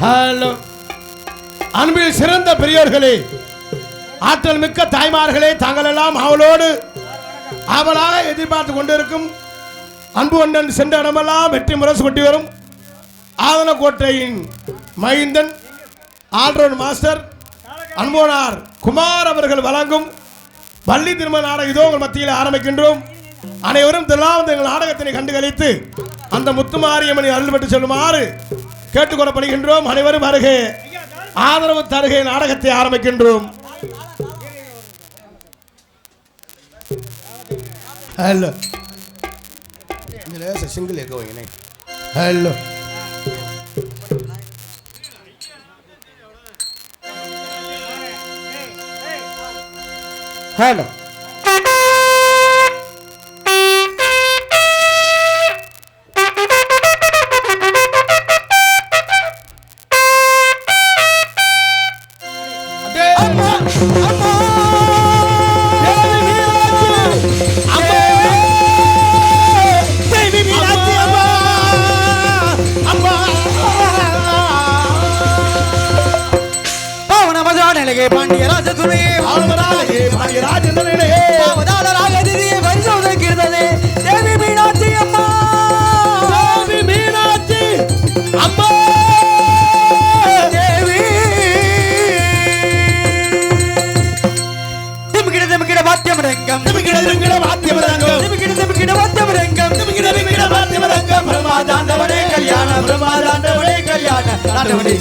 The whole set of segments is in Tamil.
ஹலோ அன்பில் சிறந்த பெரியோர்களே, ஆற்றல் மிக்க தாய்மார்களே, தாங்கள் எல்லாம் அவளாக எதிர்பார்த்து கொண்டிருக்கும் அன்பு அண்ணன் சென்ற இடமெல்லாம் வெற்றி முரசு கொட்டி வரும் ஆதனக்கோட்டையின் மைந்தன் ஆல்ரவுண்ட் மாஸ்டர் அன்போனார் குமார் அவர்கள் வழங்கும் பள்ளி திருமண நாடகம் இதோ உங்கள் மத்தியில் ஆரம்பிக்கின்றோம். அனைவரும் தில்லாவது எங்கள் நாடகத்தினை கண்டுகளித்து அந்த முத்துமாரியம்மனை அருள் பெற்று செல்லுமாறு கேட்டுக்கொள்ளப்படுகின்றோம். அனைவரும் அருகே ஆதரவு தருகை நாடகத்தை ஆரம்பிக்கின்றோம். Hello single echo hello hello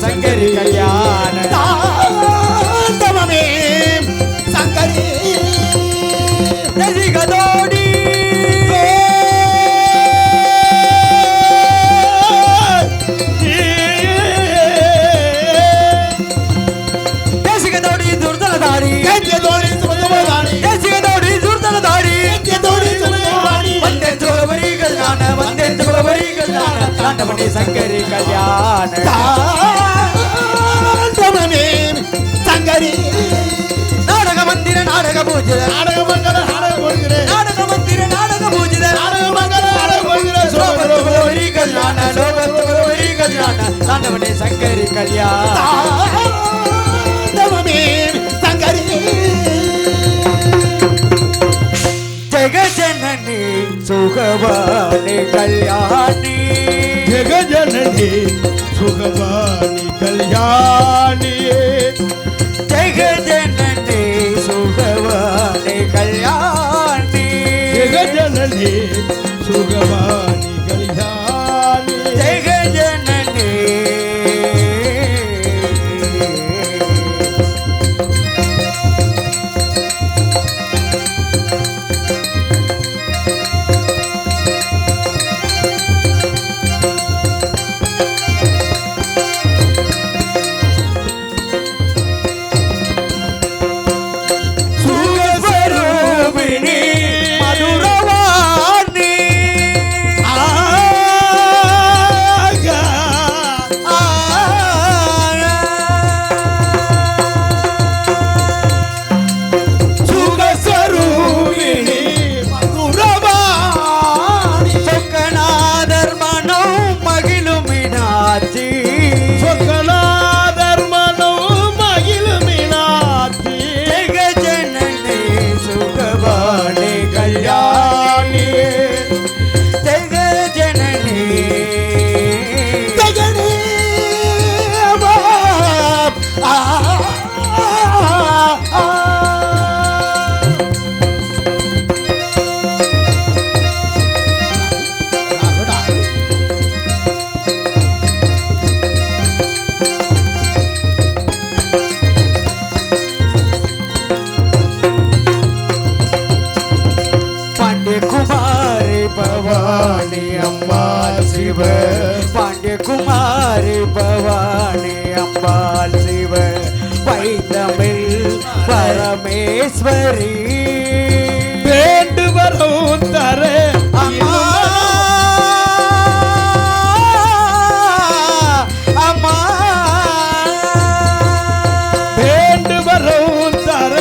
Sankari கல்யாண சங்கரி ரசிகதோடி ரசிகதோடி துர்தலதாரி ரசிகதோடி துர்தலதாரி ரசிகதோடி துர்தலதாரி ரசிகதோடி துர்தலதாரி வந்தே சோபரி கல்யாண வந்தே சோபரி கல்யாண தாண்டவனே சங்கரி கல்யாண சங்கரி நாடக மந்திர நாடக பூஜை நாடக மங்கல நாடக பூஜை நாடக மந்திர நாடக பூஜை நாடக மங்கல நாடக பூஜை சோபரி கல்யாண சோபரி கல்யாண தாண்டவனே சங்கரி கல்யாண சங்கரி ஜெகஜனனி சுகவாணி கல்யாணி ஜெகஜனனி சுகவாணி கல்யாணி ஜெகஜனனி சுகவாணி கல்யாணி ஜெகஜனனி சுகவாணி கல்யாணி ஜெகஜனனி பாண்டியகுமாரி பவானி அம்பாள் சிவ வைத்தமிழ் பரமேஸ்வரி வேண்டுவரும் தர அம்மா அம்மா வேண்டுவரும் தர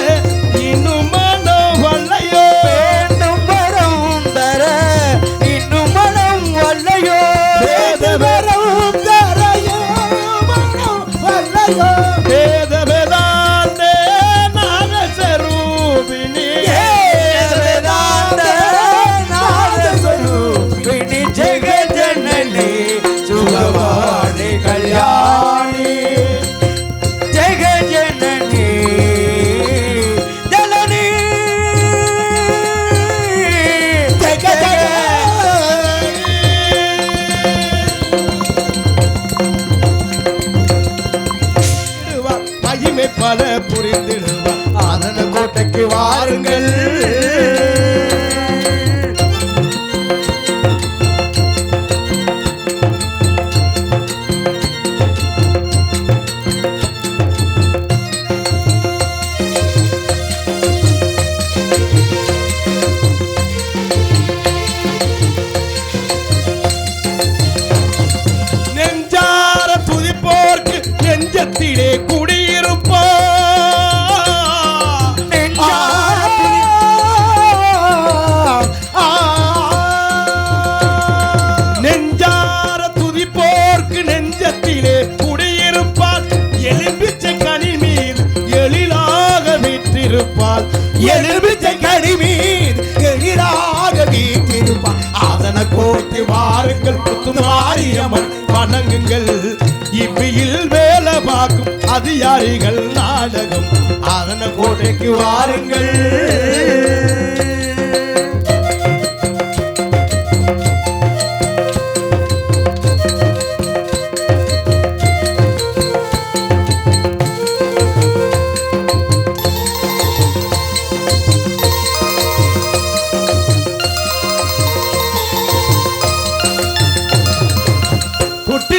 இன்னும் மனம் வல்லையோ வேண்டும் வரும் தர இன்னும் மனம் வல்லையோ வேண்டுவரும் தரையோ மனம் வேத வேதாந்தே நாதஸ்வரூபிணி நாதஸ்வரூபிணி ஜெகஜனனி சுகவாணி கல்யாணி ஜெகஜனனி ஜனனி மகிமை பல புரிந்திடுவார் ஆதன கோட்டைக்கு வாருங்கள் நெஞ்சார துதிப்போர்க்கு நெஞ்சத்திலே எலும்பிச்சை கனி மீது எளிதாக வீட்டிருப்பார் அதன கோட்டி வாருங்கள் மாரியம்மன் வணங்குங்கள் இவ்வியில் வேலை பார்க்கும் அதிகாரிகள் நாடகம் அதன கோட்டைக்கு வாருங்கள்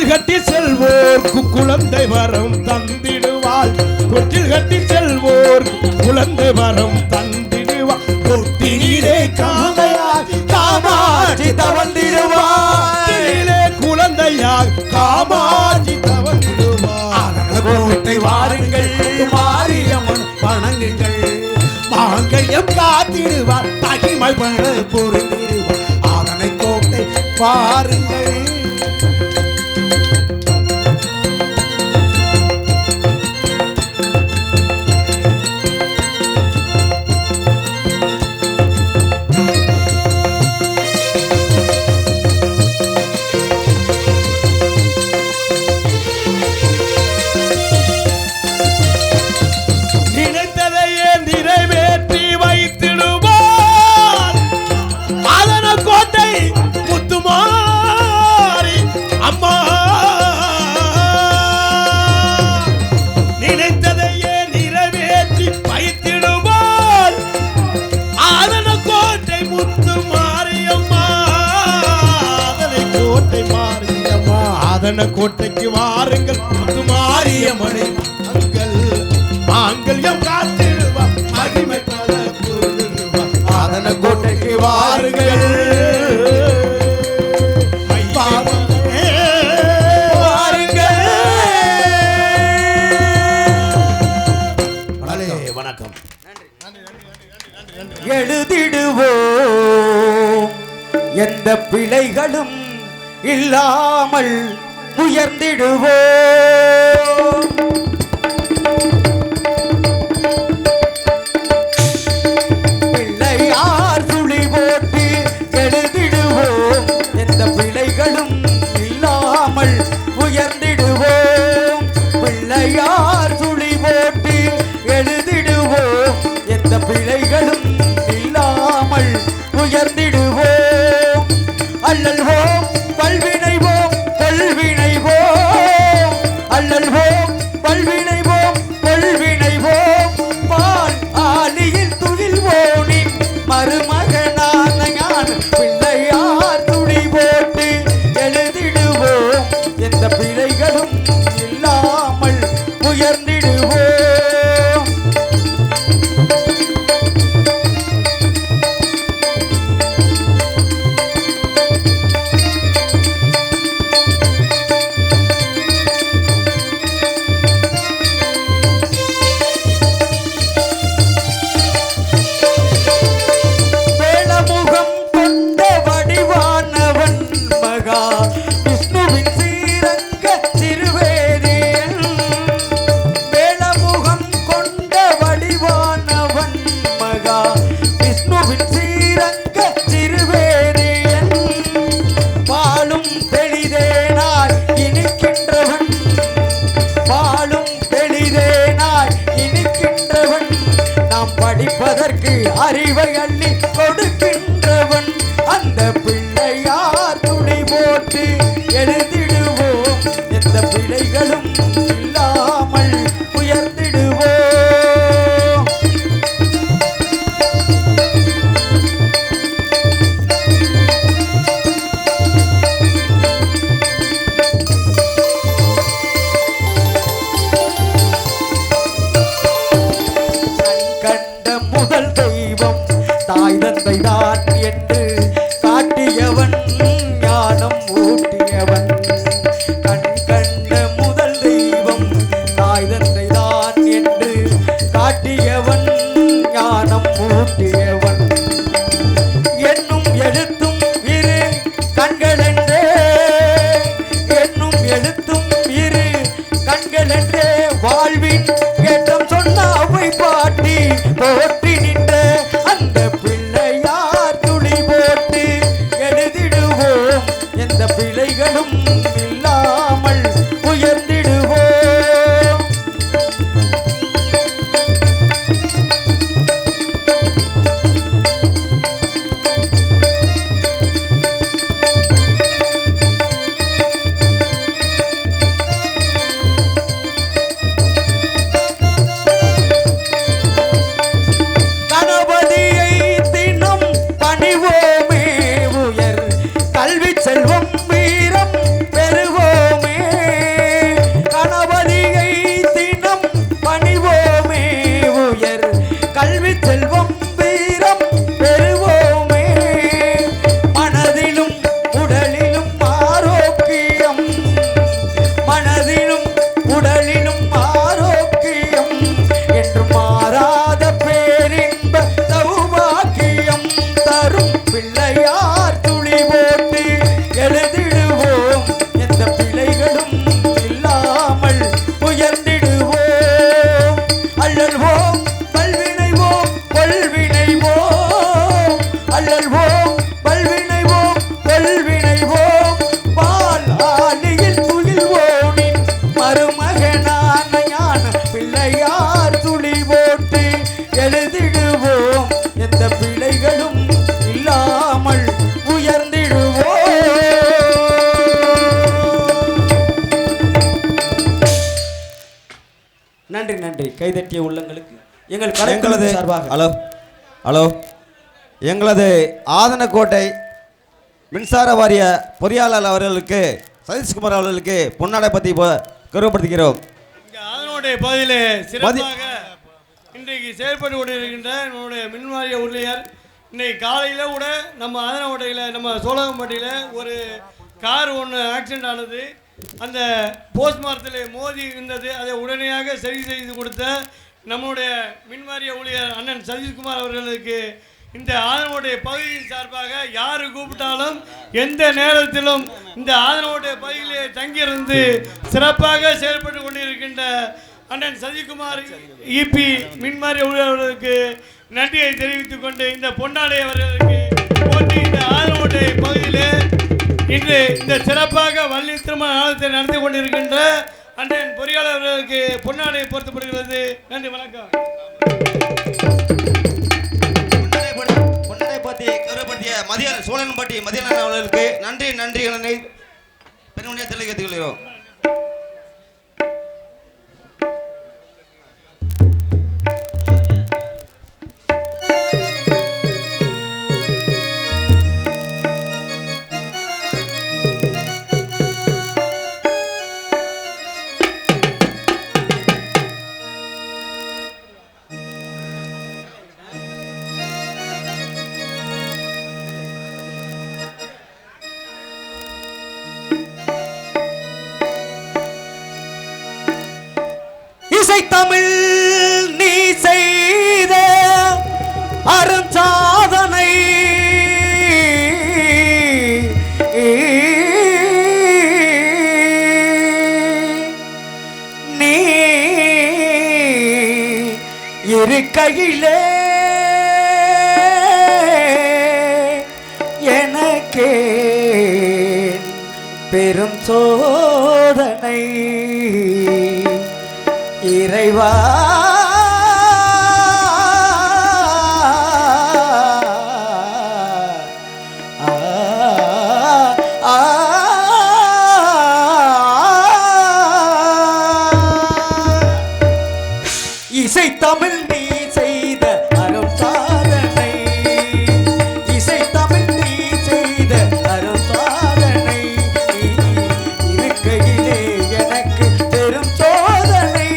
கட்டி செல்வோர்க்கு குழந்தை வரம் தந்திடுவாள் தொட்டில் கட்டி செல்வோர் குழந்தை வரம் தந்திடுவாள் தொட்டிலே காமையாகி காமாட்சி தவழ்ந்திடுவாள் குழந்தையாக காமாட்சி தவழ்ந்திடுவாள் கோட்டை வாருங்கள் மாரியம்மன் வணங்குங்கள் மாங்கல்யம் காத்திடுவார் மகிமை பண பொருந்திடுவார் அதனை கோட்டை வாருங்கள் கோட்டைக்கு வாருங்கள் மாரியம்மனை மாங்கல்யம் காத்திடுவார் மகிமை பல அதன கோட்டைக்கு வாருங்கள் வணக்கம் எழுதிடுவோம் எந்த பிழைகளும் இல்லாமல் உயர்ந்திடுவோம் பிள்ளையார் துளி போட்டு எழுதிடுவோம் எந்த பிழைகளும் இல்லாமல் உயர்ந்திடுவோம் பிள்ளையார் துளி போட்டு எழுதிடுவோம் எந்த பிழைகளும் இல்லாமல் உயர்ந்திடுவோம் அல்லல்வோம் பல்வினைவோம் கொள்வினைவோம் படிப்பதற்கு அறிவை அள்ளி கொடுக்கின்றவன் அந்த பிள்ளையார் துணி போட்டு எழுதிடுவோம் எந்த பிழைகளும் இல்லாமல் உயர்ந்திடுவோம். முதல் தெய்வம் தாய் தந்தை தான் என்று காட்டியவன் ஞானம் ஊட்டியவன். கண் கண்ட முதல் தெய்வம் தாய் தந்தை தான் என்று காட்டியவன் ஞானம் ஊட்டியவன். என்னும் எழுத்தும் இரு கண்களென்றே என்னும் எழுத்தும் இரு கண்களென்றே வாழ்வின் ஏற்றம் சொன்ன அவை பாட்டி போற்றி நின்ற அந்த பிள்ளையார் துளி போட்டு எழுதிடுவோம் எந்த பிழைகளும் இல்லாமல் உயர்ந்திடுவோம். செல்வம் வீரம் பெறுவோமே கணபதியை தினம் பணிவோமே உயர் கல்வி செல்வம் வீரம் பெறுவோமே. மனதிலும் உடலிலும் ஆரோக்கியம் மனதிலும் உடலிலும் ஆரோக்கியம் என்று மாறாத பேரின்ப சௌபாக்கியம் தரும் பிள்ளையார் துளி போட்டு எழுதிடுவோம் எந்த பிழைகளும் இல்லாமல் உயர்ந்திடுவோம். அல்லல்வோம் பல்வினைவோம் கொள்வினைவோம் அல்லல்வோம் பல்வினைவோம் கொள்வினைவோம் பால் ஆலியில் துயில்வோனின் மருமகனான ஞான பிள்ளையார் துளி போட்டு எழுதிடுவோம் எந்த பிழைகளும் இல்லாமல் உயர்ந்திடுவோம். நன்றி நன்றி. கைதட்டிய உள்ளங்களுக்கு எங்கள் கலைஞர்களது சார்பாக ஹலோ ஹலோ எங்களது ஆதனக்கோட்டை மின்சார வாரிய பொறியாளர் அவர்களுக்கு சதீஷ்குமார் அவர்களுக்கு பொன்னாடை பற்றி கருவப்படுத்துகிறோம். இங்கே அதனுடைய பகுதியிலே சிறப்பாக இன்றைக்கு செயல்பட்டு கொண்டிருக்கின்ற நம்முடைய மின்வாரிய ஊழியர் இன்னைக்கு காலையில் கூட நம்ம ஆதனக்கோட்டையில் நம்ம சோழகம்பட்டியில் ஒரு கார் ஒன்று ஆக்சிடென்ட் ஆனது. அந்த போஸ்ட் மரத்தில் மோதி இருந்தது. அதை உடனடியாக சரி செய்து கொடுத்த நம்முடைய மின்வாரிய ஊழியர் அண்ணன் சதீஷ்குமார் அவர்களுக்கு இந்த ஆதனக்கோட்டை பகுதியின் சார்பாக யார் கூப்பிட்டாலும் எந்த நேரத்திலும் இந்த ஆதனக்கோட்டை பகுதியிலே தங்கியிருந்து சிறப்பாக செயல்பட்டு கொண்டிருக்கின்ற அண்ணன் சதீஷ்குமார் இபி மின்வாரிய ஊழியர் அவர்களுக்கு நன்றியை தெரிவித்துக் கொண்டு இந்த பொன்னாடை அவர்களுக்கு போட்டி இந்த ஆதனக்கோட்டை பகுதியிலே இன்று இந்த சிறப்பாக வள்ளி திருமண நாளத்தை நடத்தி கொண்டிருக்கின்ற அண்ணன் பொறியாளர்களுக்கு பொன்னாடை பொருத்தப்படுகிறது. நன்றி வணக்கம். பொன்னாடை பற்றி கருவப்படுத்திய மதிய சோழன்பட்டி மதியநாதன் அவர்களுக்கு நன்றி நன்றி பெருமையை தெரிவித்துக் கொள்கிறோம். தமிழ் நீ செய்த அருஞ்சாதனை நீ இருக்கையிலே எனக்கே பெரும் சோதனை இறைவா இசை தமிழ் நீ செய்த அரும் சாதனை இசை தமிழ் நீ செய்த அரும் சாதனை இருக்கையிலே எனக்கு பெரும் சோதனை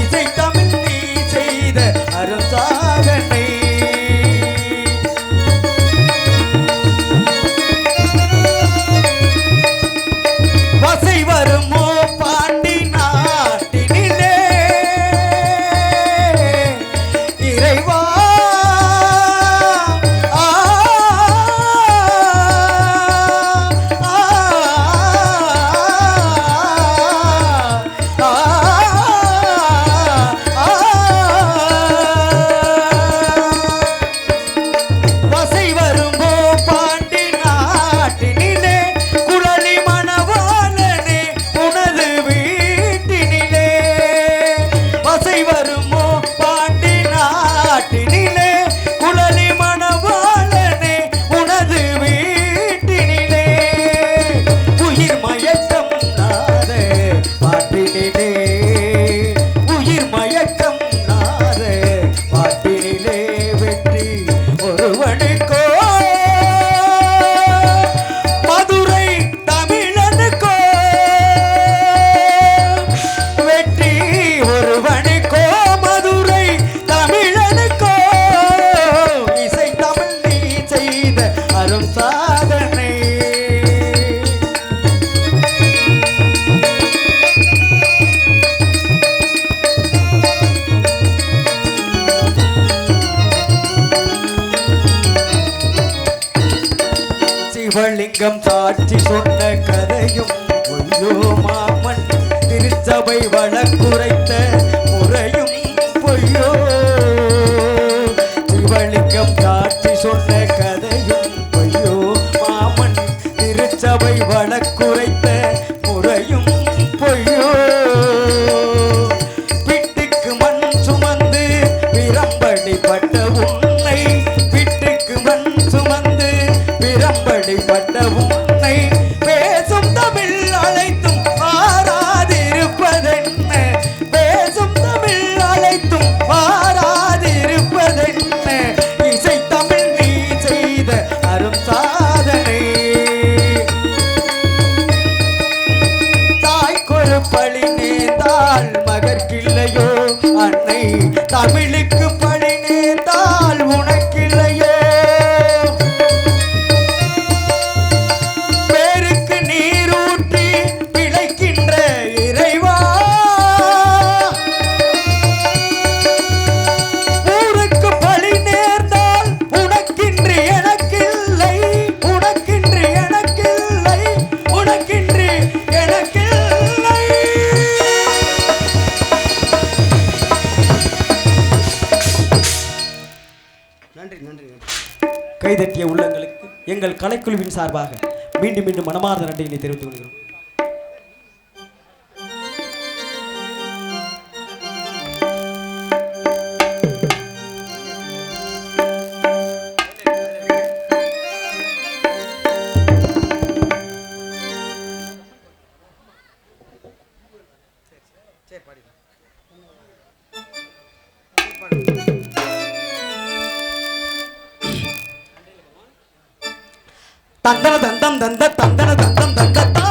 இசை தமிழ் நீ செய்த அரும் சாதனை வசை வருமோ பாண்டி நாட்டினிலே இறைவா ஆ, ஆ, ஆ, வசை வரும்போ பாண்டி நாட்டினிலே குழலி மணவாளனே உனது வீட்டினிலே வசை வருமோ பாண்டி நாட்டினிலே குழலி மணவாளனே உனது வீட்டினிலே உயிர் மயக்கம் நாத பாட்டினிலே உயிர் மயக்கம் நாத பாட்டினிலே வெற்றி ஒருவனுக்கோ மதுரை தமிழனுக்கோ வெற்றி ஒருவனுக்கோ மதுரை தமிழனுக்கோ இசை தமிழ் நீ செய்த அரும் சாதனை சிவலிங்கம் சாட்சி சொன்ன கதையும் பொய்யோ மாமன் திருச்சபை வழக்குரைத்த முறையும் பொய்யோ சிவலிங்கம் சாட்சி சொன்ன கதையும் பொய்யோ மாமன் திருச்சபை வழக்குரைத்த முறையும் பொய்யோ பிட்டுக்கு மண் சுமந்து விரம்படிப்பட்ட உன்னை பிட்டுக்கு மண் சுமந்து விரம்படிப்பட்ட உன்னை பேசும் தமிழ் அழைத்தும் மாறாதிருப்பதென்ன பேசும் தமிழ் அழைத்தும் மாறாதிருப்பதென்ன இசை தமிழ் நீ செய்த அரும் சாதனை தாய்க்கொரு பழி நேர்ந்தால் மகற்கில்லையோ அன்னை தமிழுக்கு பழி நேர்ந்தால் உனக்கில்லையோ பேருக்கு நீரூற்றி பிழைக்கின்ற இறைவா ஊருக்கு பழி நேர்ந்தால் உனக்கின்றி எனக்கில்லை உனக்கின்றி எனக்கில்லை உனக்கின்றி எனக்கில்லை நன்றி நன்றி நன்றி கைதட்டிய உள்ளங்களுக்கு எங்கள் கலைக்குழுவின் சார்பாக மீண்டும் மீண்டும் மனமார்ந்த நன்றியினை தெரிவித்துக் கொள்கிறோம். தந்தன தந்தம் தந்த தந்தன தந்தம் தந்தத்தா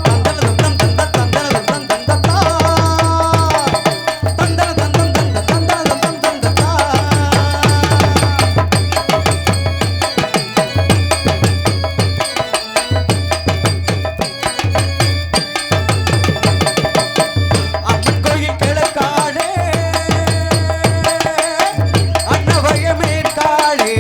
தந்தன தந்தம் தந்த தந்தன தந்தம் தந்தத்தா தந்தன தந்தம் தந்த தந்தன தந்தம் தந்தத்தா அம்மன் கோயில் கிழக்காடே அன்னவயமே காடே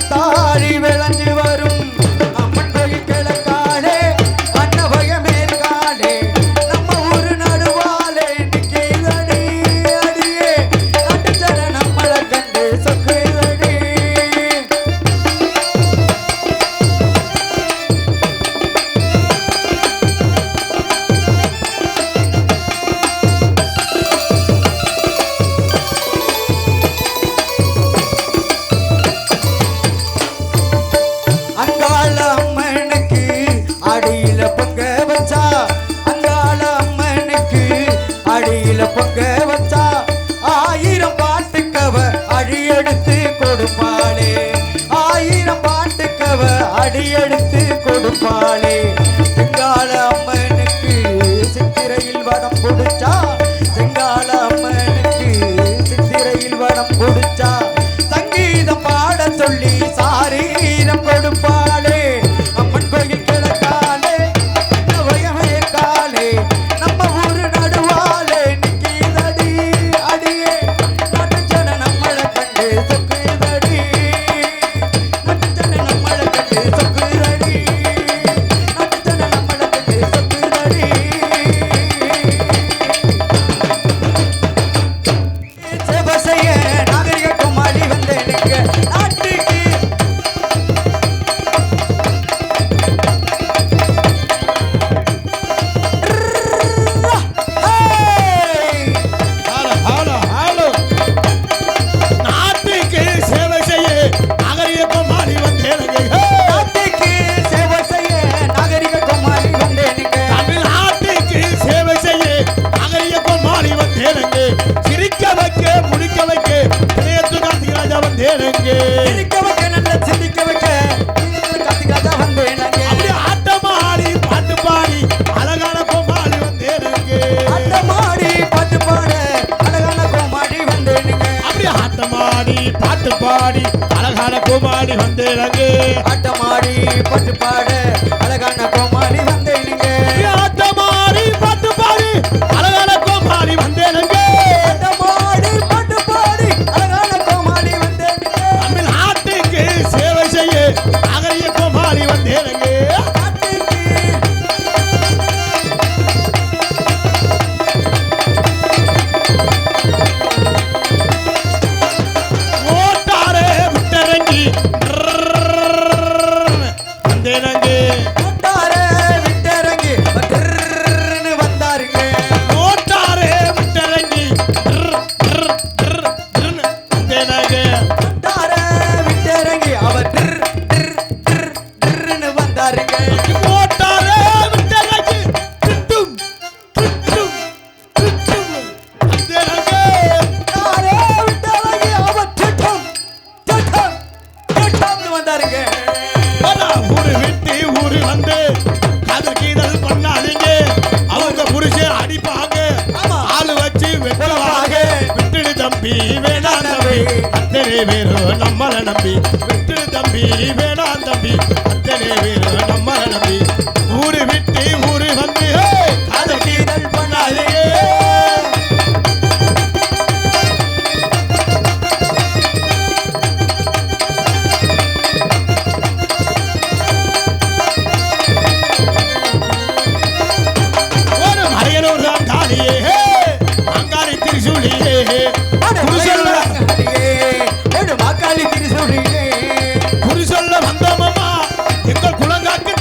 தாழி விளைஞ்சு வரும் அம்மன் கோயில் கிழக்காலே அன்னபயமேற்காலே நம்ம ஊரு நடுவாலே நிற்கிறடி அடியே நட்டுச்சர நம்மளை கண்டு சொக்குதடி அங்காள அம்மனுக்கு அடியில பொங்க வச்சா அங்காள அம்மனுக்கு அடியில பொங்க வச்சா 1000 பாட்டுக்கவ அடியெடுத்து கொடுப்பாளே 1000 பாட்டுக்கவ அடியெடுத்து கொடுப்பாளே செங்கால அம்மனுக்கு சித்திரையில் வடம் கொடுச்சா செங்கால அம்மனுக்கு சித்திரையில் வடம் கொடுச்சா சங்கீதம் பாட சொல்லி சாரீரம் கொடுப்பாளே அம்மன் கோயில் கிழக்காலே அன்னபயமேற்காலே நம்ம ஊரு நடுவாலே நிற்கிறடி அடியே நட்டுச்சன நம்மளை கண்டு சொக்குதடி நட்டுச்சன நம்மளை கண்டு சொக்குதடி நட்டுச்சன நம்மளை கண்டு சொக்குதடி சேவசைய நாகரிக குமாரி வந்தேனுங்க நாட்டுக்கு ஹலோ ஹலோ ஹலோ நாட்டுக்கு சேவை செய்ய நாகரிகம் மாறி வந்தேனுங்க நாட்டுக்கு சேவை செய்ய நாகரிக குமாரி வந்தேனுங்க தமிழ்நாட்டுக்கு சேவை செய்ய நாகரிகம் மாறி வந்தேனுங்க சிரிக்க வைக்க முடிக்க வைக்க இளையத்து கார்த்திக் ராஜா வந்தேனுங்க சிரிக்க வைக்க நல்ல சிந்திக்க வைக்க கார்த்திக் ராஜா வந்தேனுங்க அப்படி ஆட்டமாடி பாட்டு பாடி அழகான கோமாளி வந்தேனுங்க ஆட்டமாடி பாட்டு பாட அழகான கோமாடி வந்தேனுங்க அப்படி ஆட்டமாடி பாட்டு பாடி அழகான கோமாளி வந்தேனுங்க ஆட்டமாடி பாட்டு பாட அழகான கோமாடி வந்தேனுங்க ஆட்டமாடி பாட்டு பாடி அழகான கோமாளி வந்தேனுங்க ஆட்டமாடி பாட்டு பாடி அழகான கோமாடி வந்தேனுங்க தமிழ்நாட்டுக்கு சேவை செய்ய நாகரிக கோமாளி வந்தேனுங்க நாட்டுக்கு ஓட்டாரே விட்டரங்கி வந்தேனுங்க கொட்டார விட்டரங்கி வந்தர்னு வந்தாருங்க ஓட்டாரே விட்டரங்கி வந்தேனுங்க கொட்டார விட்டரங்கி அவர் ன்னு வந்தாருங்க ஓட்டாரே விட்டரங்கி திட்டும் திட்டும் திட்டும் வந்தேனுங்க கொட்டார விட்டரங்கி அவர் திட்டம் வந்தாருங்க ஊரு விட்டு ஊரு வந்து காதல் கீதல் பண்ணாதீங்க அவங்க புருஷன் அடிப்பாங்க ஆமா. ஆளு வச்சு வெட்டுவாங்க விட்டுடு தம்பி வேணாம் தம்பி அத்தனை பேரும் நம்மள நம்பி விட்டுடு தம்பி வேணாம் தம்பி அத்தனை பேரும் நம்மள நம்பி ஊரு விட்டு ஊரு வந்து காதல் கீதல் பண்ணாதீங்க ஒரு மறையனூர் தான் காளியே அங்காரி திரிசூலியே மாக்காளி திருசூடியே குறி சொல்ல வந்தோமம்மா எங்கள் குலங்காக்கு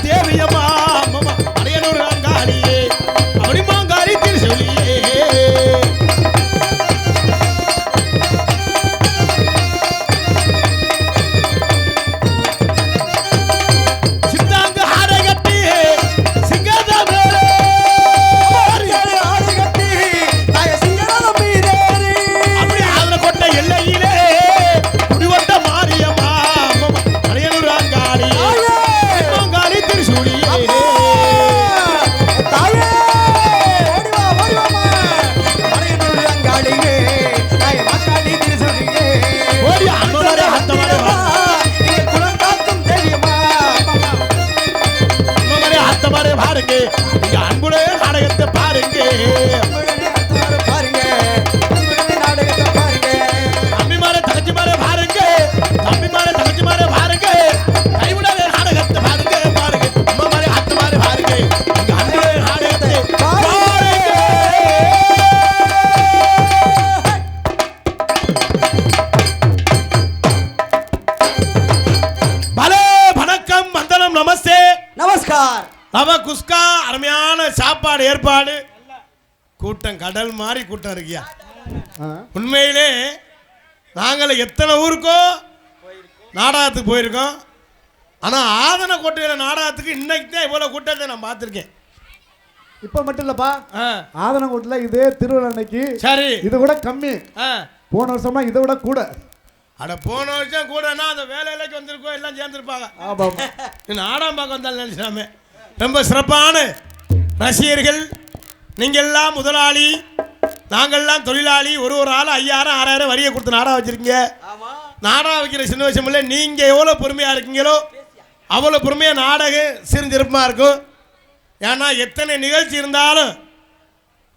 ரவா குஸ்கா, அருமையான சாப்பாடு ஏற்பாடு. கூட்டம் கடல் மாதிரி கூட்டம் இருக்கியா. உண்மையிலே நாங்கள் எத்தனை ஊருக்கோ நாடகத்துக்கு போயிருக்கோம். ஆனால் ஆதனக்கோட்டையில் நாடகத்துக்கு இன்னைக்கு தான் இவ்வளோ கூட்டத்தை நான் பார்த்துருக்கேன். இப்போ மட்டும் இல்லப்பா, ஆதனக்கோட்டில் இதே திருவிழா அன்னைக்கு சரி இது கூட கம்மி. போன வருஷமா இதை விட கூட. அட போன வருஷம் கூடனா அந்த வேலையிலைக்கு வந்திருக்கோம், எல்லாம் சேர்ந்துருப்பாங்க. நாடகம் பார்க்க வந்தாலும் நினைச்சாமே. ரொம்ப சிறப்பான ரசிகர்கள். நீங்கள் எல்லாம் முதலாளி, நாங்கள்லாம் தொழிலாளி. ஒரு ஆள் 5000 6000 வரியை கொடுத்து நாடகம் வச்சிருக்கீங்க. நாடகம் வைக்கிற சின்ன விஷயம் இல்லை. நீங்கள் எவ்வளோ பொறுமையாக இருக்கீங்களோ அவ்வளோ பொறுமையாக நாடகம் சிறந்திருப்பமாக இருக்கும். ஏன்னா எத்தனை நிகழ்ச்சி இருந்தாலும்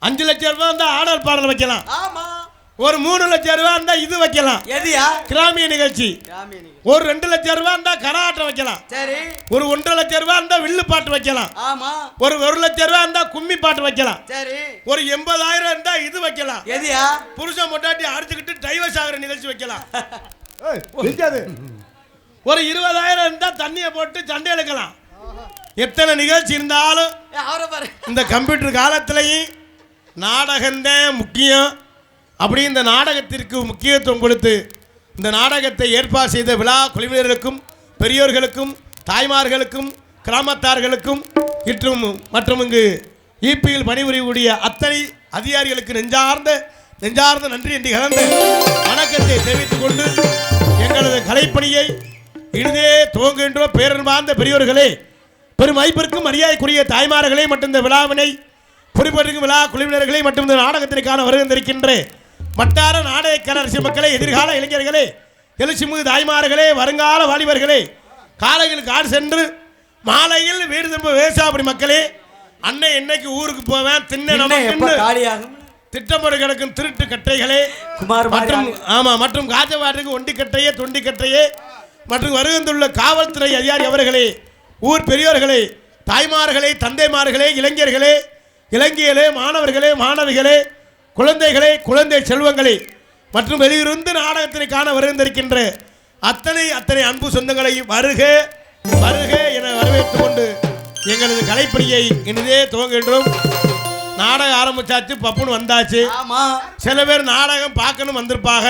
5 லட்சம் ரூபாய் இருந்தால் ஆடல் பாடல் வைக்கலாம். ஒரு 3 லட்சம் ரூபாய் இருந்தால் இது வைக்கலாம், கிராமிய நிகழ்ச்சி. ஒரு 2 லட்சம் ரூபாய் இருந்தால் கரகாட்டம் வைக்கலாம். ஒரு 1.5 லட்சம் ரூபாய் இருந்தால் வில்லு பாட்டு வைக்கலாம். ஒரு 1 லட்சம் ரூபாய் இருந்தால் கும்மி பாட்டு வைக்கலாம். ஒரு 80,000 இருந்தால் இது வைக்கலாம், புருஷன் பொண்டாட்டி அடிச்சுக்கிட்டு டைவர்ஸ் ஆகிற நிகழ்ச்சி வைக்கலாம். ஒரு 20,000 இருந்தால் தண்ணியை போட்டு சண்டை இழுக்கலாம். எத்தனை நிகழ்ச்சி இருந்தாலும் இந்த கம்ப்யூட்டர் காலத்திலையும் நாடகம்தான் முக்கியம். அப்படி இந்த நாடகத்திற்கு முக்கியத்துவம் கொடுத்து இந்த நாடகத்தை ஏற்பாடு செய்த விழா குழுவினர்களுக்கும் பெரியோர்களுக்கும் தாய்மார்களுக்கும் கிராமத்தார்களுக்கும் மற்றும் இங்கு ஈபியில் பணிபுரியக்கூடிய அத்தனை அதிகாரிகளுக்கு நெஞ்சார்ந்த நன்றி என்று கலந்த வணக்கத்தை தெரிவித்துக் கொண்டு எங்களது கலைப்பணியை இனிதே துவங்குகின்ற பேரன்பார்ந்த பெரியோர்களே, பெரும் மதிப்பிற்கும் மரியாதைக்குரிய தாய்மார்களே மற்றும் இந்த விழாவினை பொறுப்பேற்கும் விழா குழுவினர்களை மற்றும் இந்த நாடகத்திற்கான வருகின்றிருக்கின்ற வட்டார நாடகக்கலை அரசியல் மக்களை, எதிர்கால இளைஞர்களே, எழுச்சிமிகு தாய்மார்களே, வருங்கால வாலிபர்களே, காலையில் காடு சென்று மாலையில் வீடு திரும்ப விவசாயப்படி மக்களே, அன்னை என்னைக்கு ஊருக்கு போவேன் திட்டமிட்டு கிடக்கும் திருட்டு கட்டைகளே மற்றும் காஜவாட்டுக்கு ஒண்டிக்கட்டையே தொண்டிக்கட்டையே மற்றும் வருகின்றுள்ள காவல்துறை அதிகாரி அவர்களே, ஊர் பெரியோர்களே, தாய்மார்களே, தந்தைமார்களே, இளைஞர்களே, இளைஞர்களே, மாணவர்களே, மாணவிகளே, குழந்தைகளே, குழந்தை செல்வங்களே மற்றும் வெளியிருந்து நாடகத்தினை காண வருகின்றிருக்கின்ற அத்தனை அன்பு சொந்தங்களை வருக வருக என வரவேற்றுக் கொண்டு எங்களது கலைப்பணியை இனிதே துவங்குகின்றோம். நாடகம் ஆரம்பிச்சாச்சு, பப்புன்னு வந்தாச்சு. சில பேர் நாடகம் பார்க்கணும் வந்திருப்பாங்க,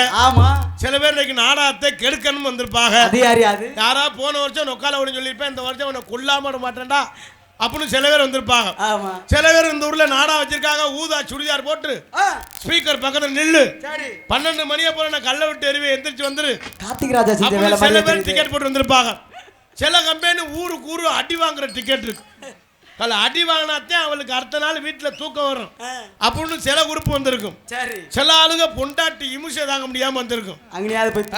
சில பேர் இன்னைக்கு நாடகத்தை கெடுக்கணும் வந்திருப்பாங்க. யாரா போன வருஷம் நொக்கால ஓடுன்னு சொல்லியிருப்பேன், இந்த வருஷம் உன்னை கொல்லாம விட மாட்டேன்டா அப்படின்னு சில பேர் வந்திருப்பாங்க. சில பேர் இந்த ஊர்ல நாடகம் வச்சிருக்காங்க, ஊதா சுடிதார் போட்டு ஸ்பீக்கர் பக்கத்துல நில்லு 12 மணியை போல நான் கல்ல விட்டு எறிவே எந்திரிச்சு வந்துரு. சில பேர் டிக்கெட் போட்டு வந்திருப்பாங்க. சில கம்பெனி ஊருக்கு அடி வாங்குற டிக்கெட் இருக்கு. அடி வாங்கினாத்தான் அவளுக்கு அடுத்த நாள் வீட்டில் தூக்கம் வரும் அப்படின்னு சில உறுப்பு வந்திருக்கும். சில ஆளுங்க பொண்டாட்டி இமுசை தாங்க முடியாம வந்திருக்கும்.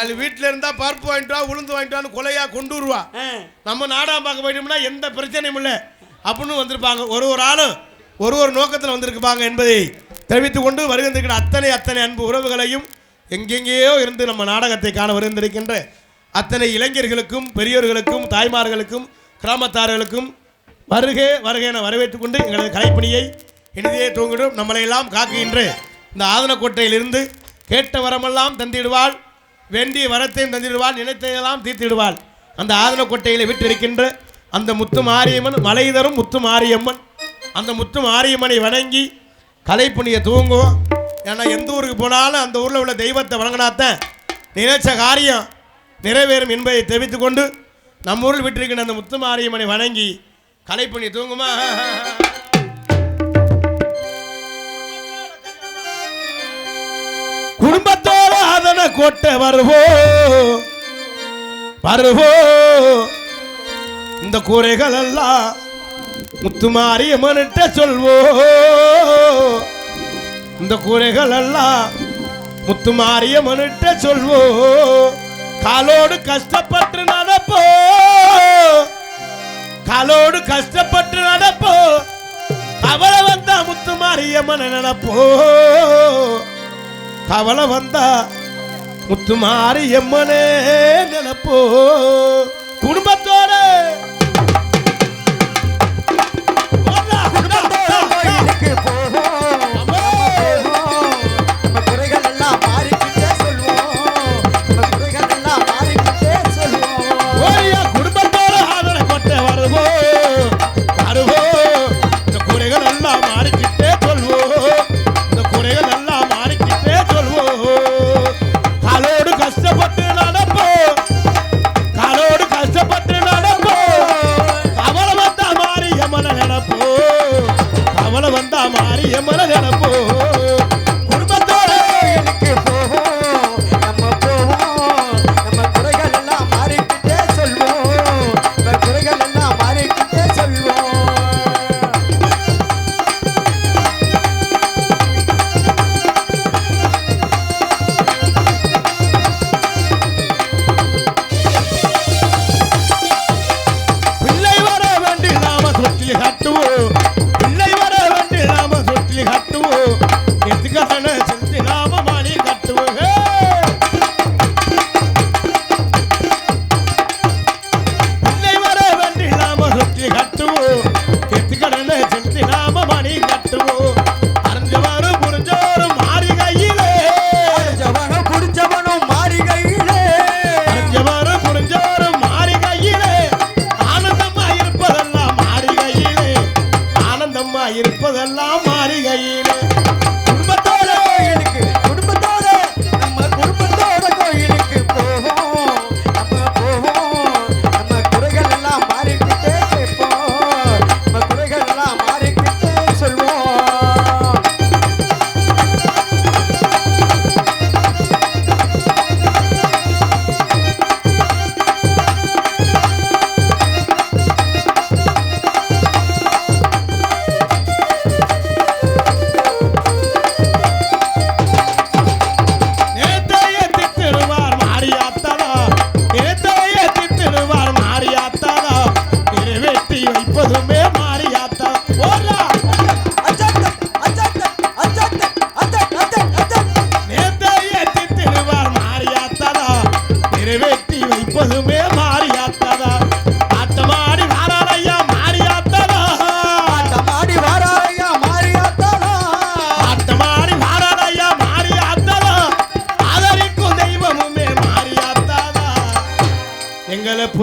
அது வீட்டில் இருந்தா பருப்பு வாங்கிட்டு வா, உளுந்து வாங்கிட்டு வான்னு கொலையா கொண்டு வருவா. நம்ம நாடகம் பார்க்க போயிட்டோம்னா எந்த பிரச்சனையும் இல்லை அப்படின்னு வந்திருப்பாங்க. ஒரு ஆளும் ஒரு நோக்கத்தில் வந்திருப்பாங்க என்பதை தெரிவித்துக் கொண்டு வருகின்ற அத்தனை அன்பு உறவுகளையும் எங்கெங்கேயோ இருந்து நம்ம நாடகத்தை காண வருகின்றிருக்கின்ற அத்தனை இளைஞர்களுக்கும் பெரியோர்களுக்கும் தாய்மார்களுக்கும் கிராமத்தார்களுக்கும் வருக வருக என வரவேற்றுக் கொண்டு எங்களது கலைப்பணியை இனிதே துவங்கிடும். நம்மளையெல்லாம் காக்குகின்ற இந்த ஆதனக்கோட்டையிலிருந்து கேட்ட வரமெல்லாம் தந்திடுவாள், வேண்டிய வரத்தையும் தந்திடுவாள், நினைத்ததெல்லாம் தீர்த்திடுவாள். அந்த ஆதனக்கோட்டையில் விட்டிருக்கின்ற அந்த முத்து மாரியம்மன், மலை தரும் முத்து மாரியம்மன், அந்த முத்து மாரியம்மனை வணங்கி கலைப்பணியை துவங்குவோம். ஏன்னா எந்த ஊருக்கு போனாலும் அந்த ஊரில் உள்ள தெய்வத்தை வணங்கினாத்தான் நினைச்ச காரியம் நிறைவேறும் என்பதை தெரிவித்துக் கொண்டு நம்ம ஊரில் விட்டிருக்கின்ற அந்த முத்து மாரியம்மனை வணங்கி கலைப்பணி தூங்குமா. குடும்பத்தோட ஆதனக்கோட்டை வருவோ இந்த கூரைகள் எல்லாம் முத்து மாரியம்மன்கிட்ட சொல்வோ. இந்த கூரைகள் எல்லாம் முத்து மாரியம்மன்கிட்ட சொல்வோ. காலோடு கஷ்டப்பட்டு நடப்போ, காலோடு கஷ்டப்பட்டு நடப்போ. கவலை வந்தா முத்து மாரியம்மன் நினைப்போ, கவலை வந்தா முத்து மாரியம்மனே நினைப்போ. குடும்பத்தோட குடும்பத்தோட ஆதரவு கொட்ட வருவோ வருவோ.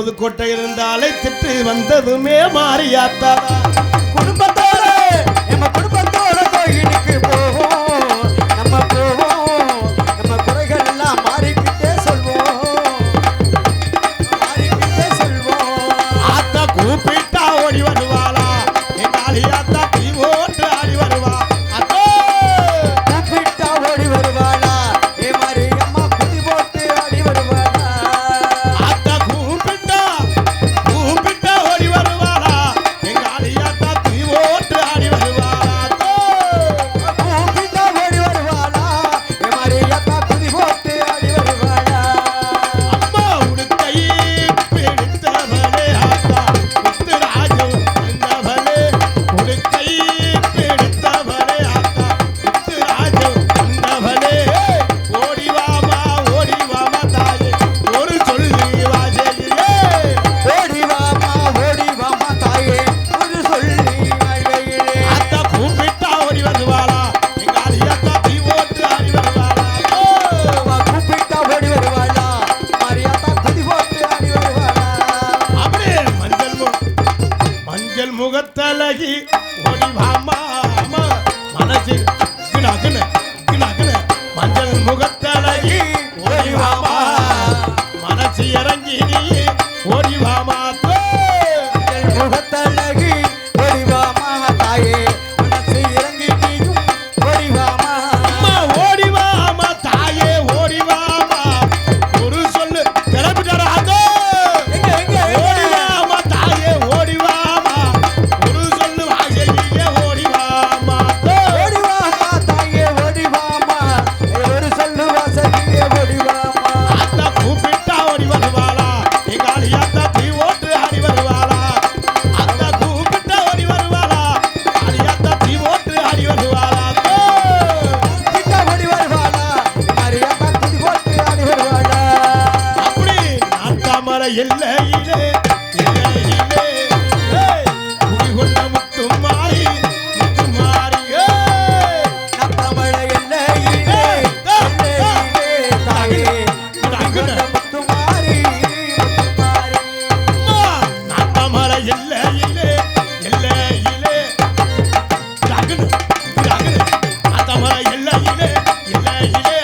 புதுக்கோட்டையில் இருந்து அழைத்துட்டு வந்ததுமே மாறியாத்தா குடும்பத்தோட நம்ம குடும்பத்தோட கோயிலுக்கு போவோம் நம்ம போவோம் நம்ம குறைகள் எல்லாம் மாறிக்கிட்டே சொல்வோம் ஆத்தா கூப்பிட்டா ஓடி வருவாளா எங்க அழியாத்தா தீ ஓட்டு ஆடி வருவா அத்தோ கூப்பிட்டா ஓடி வருவாளா ஏ மாதிரி அம்மா புதி போட்டு ஆடி வருவாளா ஆத்தா கூப்பிட்டா ஓடி வருவாளா எங்க அழியாத்தா தீ ஓட்டு ஆடி வருவாளா அத்தோ கூப்பிட்டா ஓடி வருவாளா ஏ மாதிரி அம்மா புதி போட்டு ஆடி வருவாளா அம்மா உடுக்கை பிடித்தவளே ஆத்தா முத்துராஜு வந்தவளே உடுக்கை பிடித்தவளே ஆத்தா முத்துராஜு வந்தவளே ஓடி வாமா தாயே ஒரு சொல்லி வாஜையிலே ஓடி வாமா தாயே ஒரு சொல்லி வாழ்கையிலே ஆத்தா கூப்பிட்டா ஓடி வருவாளா எங்க அழியாத்தா தீ ஓட்டு ஆடி வருவாளா அவ கூப்பிட்டா ஓடி வருவாளா மாரியாத்தா புதி போட்டு ஆடி வருவாளா அப்படியே மஞ்சள் முகத்தழகி ஓடி வாமா அம்மா மனசு கிணக்குன மஞ்சள் முகத்தழகி ஓடி வாமா மனசு இறங்கி நீ ஓடி வாமா முகத்தழகி ஓடிவாமா தாயே மனசு இறங்கி நீயும் ஓடிவாமா அம்மா ஓடி வாமா தாயே ஓடி வாமா ஒரு சொல்லு கிளம்பிட்டாரா அதோ ஓடி வாமா தாயே ஓடி வாமா ஒரு சொல்லு வாசையே ஓடி வாமா ஓடிவாமா தாயே ஓடிவாமா ஒரு சொல்லு வாசகியே ஓடிவாமா அத்தா கூப்பிட்டா ஓடி வருவாளா எங்க அழியாத்தா தீ ஓட்டு ஆடி வருவாளா அத்தா கூப்பிட்டா ஓடி வருவாளா அழியாத்தா தீ ஓட்டு ஆடி வருவாளா கிட்ட ஓடி வருவாளா மாரியாத்தா புதி போட்டு ஆடி வருவாளா அப்படி நாட்டாமரை எல்லையிலே குடிகொண்ட முத்து மாறி நம் தமிழ எல்லையிலே தாயே குடிகொண்ட முத்துமாரி நாட்டாமரை எல்லையிலே நாட்டாமரை எல்லையிலே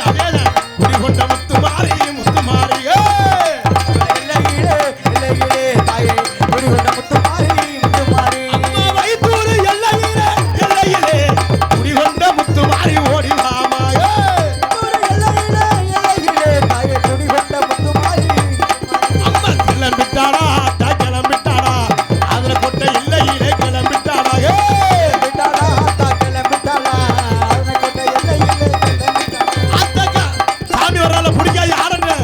அதேதான் குடிகொண்ட முத்து மாறி எல்லையிலே தாயே குடிகொண்ட முத்துமாரி அம்மா வைத்தூர் எல்லையிலே குடிகொண்ட முத்து மாறி ஓடி வாமா எல்லையிலே தாயே குடிகொண்ட முத்துமாரி அம்மா கிளம்பிட்டாடா அத்தா கிளம்பிட்டாடா அதுல கொட்ட எல்லையிலே கிளம்பிட்டாடா விட்டாளா அத்தா கிளம்பிட்டாளா அவனை கொண்ட எல்லையிலே கிளம்பிட்டாளா அத்தா சாமி வர்றால பிடிக்காது யாருன்னு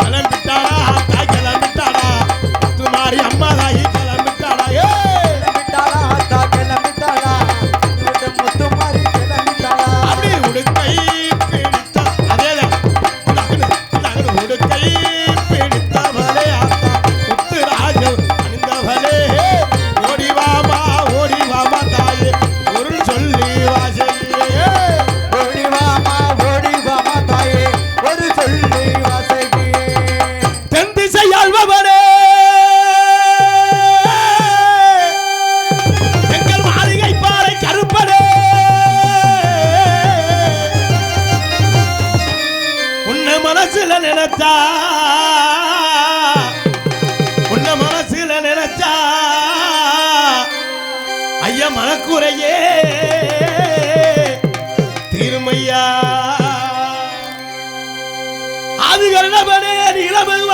கிளம்பிட்டாடா அத்தா கிளம்பிட்டாடா முத்து மாறி அம்மா தாயி கிளம்பிட்டாடா கிளம்பிட்டாளா அத்தா கிளம்பிட்டாளா முத்துமாரி கிளம்பிட்டாளா அப்படி உடுக்கை பிடித்த அதேதான் உடுக்கை பிடித்தவளே ஆத்தா முத்துராஜு அணிந்தவளே ஓடி வாமா தாயே ஒரு சொல்லி வாசையே ஓடிவாமா தாயே ஒரு சொல்லி வாசகியே தென் திசை ஆள்பவனே எங்கள் மாளிகை பாறை கருப்பனே உன்னை மனசுல நினைச்சா ஐயா மனக்குறையே தீருமையா அது கருணபனே நீலமேகு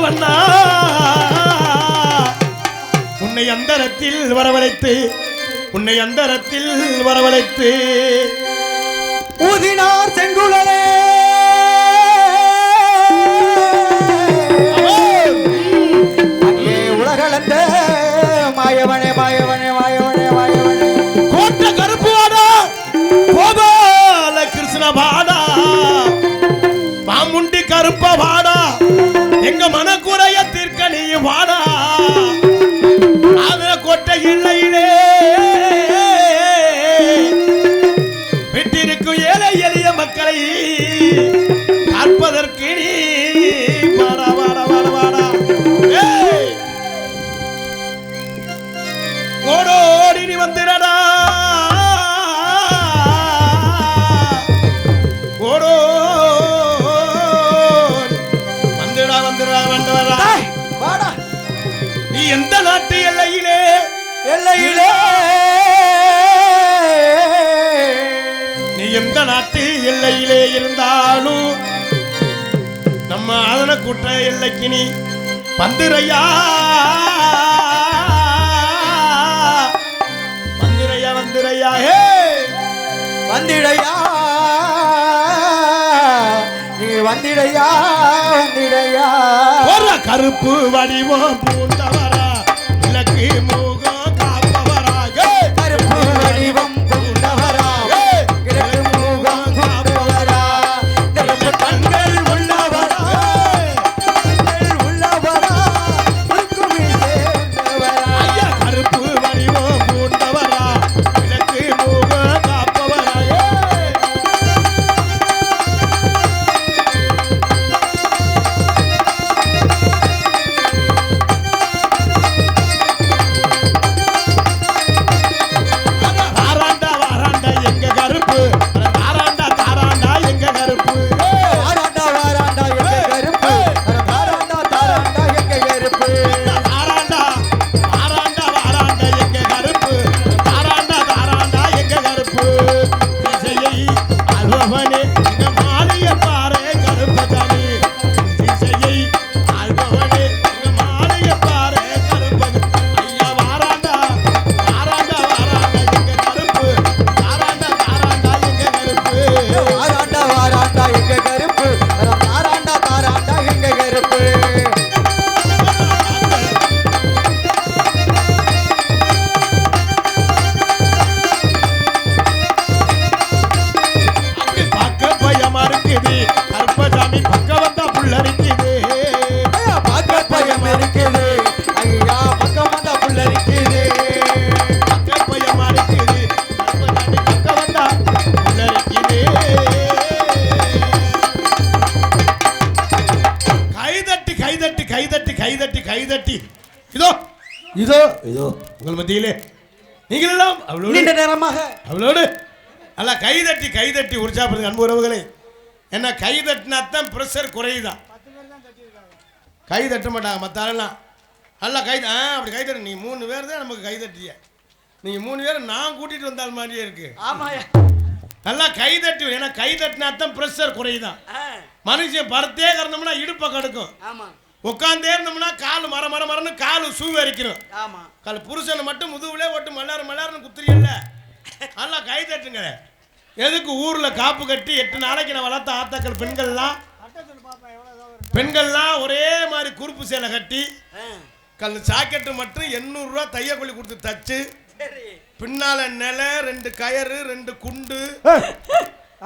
வண்ணா உன்னை அந்தரத்தில் வரவழைத்து ஊதினார் செங்குழலே அங்கே உலகளந்த மாயவனே கோட்ட கருப்பு வாடா கோபால கிருஷ்ண வாடா மாமுண்டி கருப்ப வாடா எங்க மனக்குறைய தீர்க்க நீ வாடா அதுல கொட்டை இல்லையிலே விட்டிருக்கும் ஏழை எளிய மக்களை காப்பதற்கு நீ வாடா வாடா வாடா வாடா வாடா நீ எந்த நாட்டு எல்லையிலே எல்லையிலே நீ எந்த நாட்டு எல்லையிலே இருந்தாலும் நம்ம ஆதன கூட்ட எல்லைக்கு நீ வந்துரையா வந்துரையா வந்துரையா ஹே வந்திடையா நீ வந்திடையா வந்திடையா ஒரு கருப்பு வடிவம் பூண்டவரா இலக்கு முகம் காப்பவரா ஹே கருப்பு வடிவம் கொண்டவரா கிழக்கு முகம் கொண்டவரா நெருப்பு கண்கள் உள்ளவரா கண்கள் உள்ளவரா இருக்குமே சேர்ந்தவரா ஐயா கருப்பு வடிவம் பூண்டவரா இலக்கு முகம் காப்பவரா ஹே தாராண்டா வாராண்டா எங்க கருப்பு தாராண்டா தாராண்டா எங்க கருப்பு வாராண்டா வாராண்டா எங்க கருப்பு தாராண்டா தாராண்டா எங்க கருப்பு தாராண்டா தாராண்டா வாராண்டா எங்க கருப்பு தாராண்டா தாராண்டா எங்க கருப்பு திசையை அல்பவனே எங்க மாலைய பாரு கருப்பதானி திசையை அல்பவனே எங்க மாலைய பாரு கருப்பது ஐயா வாராண்டா வாராண்டா வாராண்டா எங்க கருப்பு தாராண்டா தாராண்டா எங்க கருப்பு வாராண்டா வாராண்டா எங்க கருப்பு தாராண்டா தாராண்டா எங்க கருப்பு அப்படி பார்க்க பயமா இருக்குது கருப்பசாமி பக்கம் வந்தா புல்லரிக்குது ஐயா பார்க்க பயம் இருக்குது ஐயா பக்கம் வந்தா புள்ள இருக்குது பார்க்க பயமா இருக்குது கருப்பசாமி பக்கம் வந்தா புல்லரிக்குது கைதட்டி கைதட்டி கைதட்டி கைதட்டி கைதட்டி இதோ இதோ இதோ உங்கள் மத்தியிலே நீங்களெல்லாம் அவளோடு நீண்ட நேரமாக அவளோடு அல்ல கைதட்டி கைதட்டி உற்சாகப்படுங்க அன்பு உறவுகளே என்ன கைதட்டினாத்தான் ப்ரெஷர் குறையுதான் கை தட்ட மாட்டாங்க மற்ற ஆளெல்லாம் நல்லா அப்படி கைதட்டு நீ 3 பேர் தான் நமக்கு கைதட்டிய நீங்கள் 3 பேர் நான் கூட்டிகிட்டு வந்தால் மாதிரியே இருக்கு ஆமாயா நல்லா கைதட்டி ஏன்னா கைதட்டினாத்தான் ப்ரெஷர் குறையுதான் மனுஷன் படுத்தே கிடந்தோம்னா இடுப்பை கடுக்கும் ஆமா உட்காந்தே இருந்தோம்னா கால் மரன்னு கால் சூ அரிக்கணும் ஆமா கால் புருஷனை மட்டும் முதுகுலே ஓட்டு மல்லாருன்னு குத்துறியல்ல நல்லா கை தட்டுங்க எதுக்கு ஊர்ல காப்பு கட்டி 8 நாளைக்கு நான் வளர்த்த ஆத்தாக்கள் பெண்கள்லாம் ஒரே மாதிரி குறுப்பு சேலை கட்டி கல் சாக்கெட்டு மட்டும் 800 ரூபா தையக்கூலி கொடுத்து தச்சு பின்னால நிலை 2 கயறு 2 குண்டு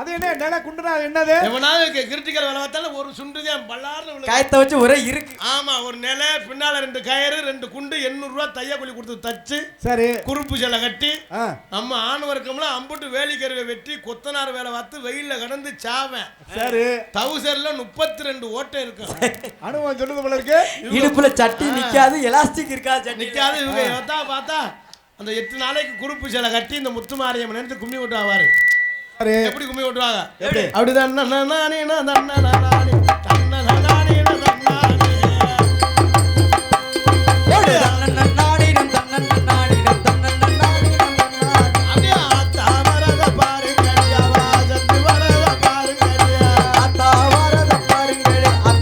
அது என்ன நில குண்டுனா என்னது எவனாவது கிரிட்டிக்கல் வேலை பார்த்தாலும் ஒரு சுண்டு தான் பல்லாருன்னு விழுகும். காயத்தை வச்சு ஒரே இருக்கு ஆமா ஒரு நிலை பின்னால 2 கயறு 2 குண்டு 800 ரூபா தையக்கூலி கொடுத்து தச்சு சரி குறுப்பு சேலை கட்டி ஆ நம்ம ஆணவர்க்கம்லாம் அம்புட்டு வேலிக்கருவை வெட்டி கொத்தனார் வேலை பார்த்து வெயில்ல கடந்து சாவேன் சரி தவுசர்ல 32 ஓட்டை இருக்கும் அனுபவம் சொல்லுது போல இருக்கு இடுப்புல சட்டி நிக்காது எலாஸ்டிக் இருக்காது சட்டி நிக்காது இவங்க பார்த்தா அந்த 8 நாளைக்கு குறுப்பு சேலை கட்டி இந்த முத்துமாரியம் நினைத்து கும்மி விட்டு ஆவாரு சரி எப்படி கும்மி விட்டுவாங்க எப்படி? அப்படிதான் அப்படியே ஆத்தா வரத பாருங்க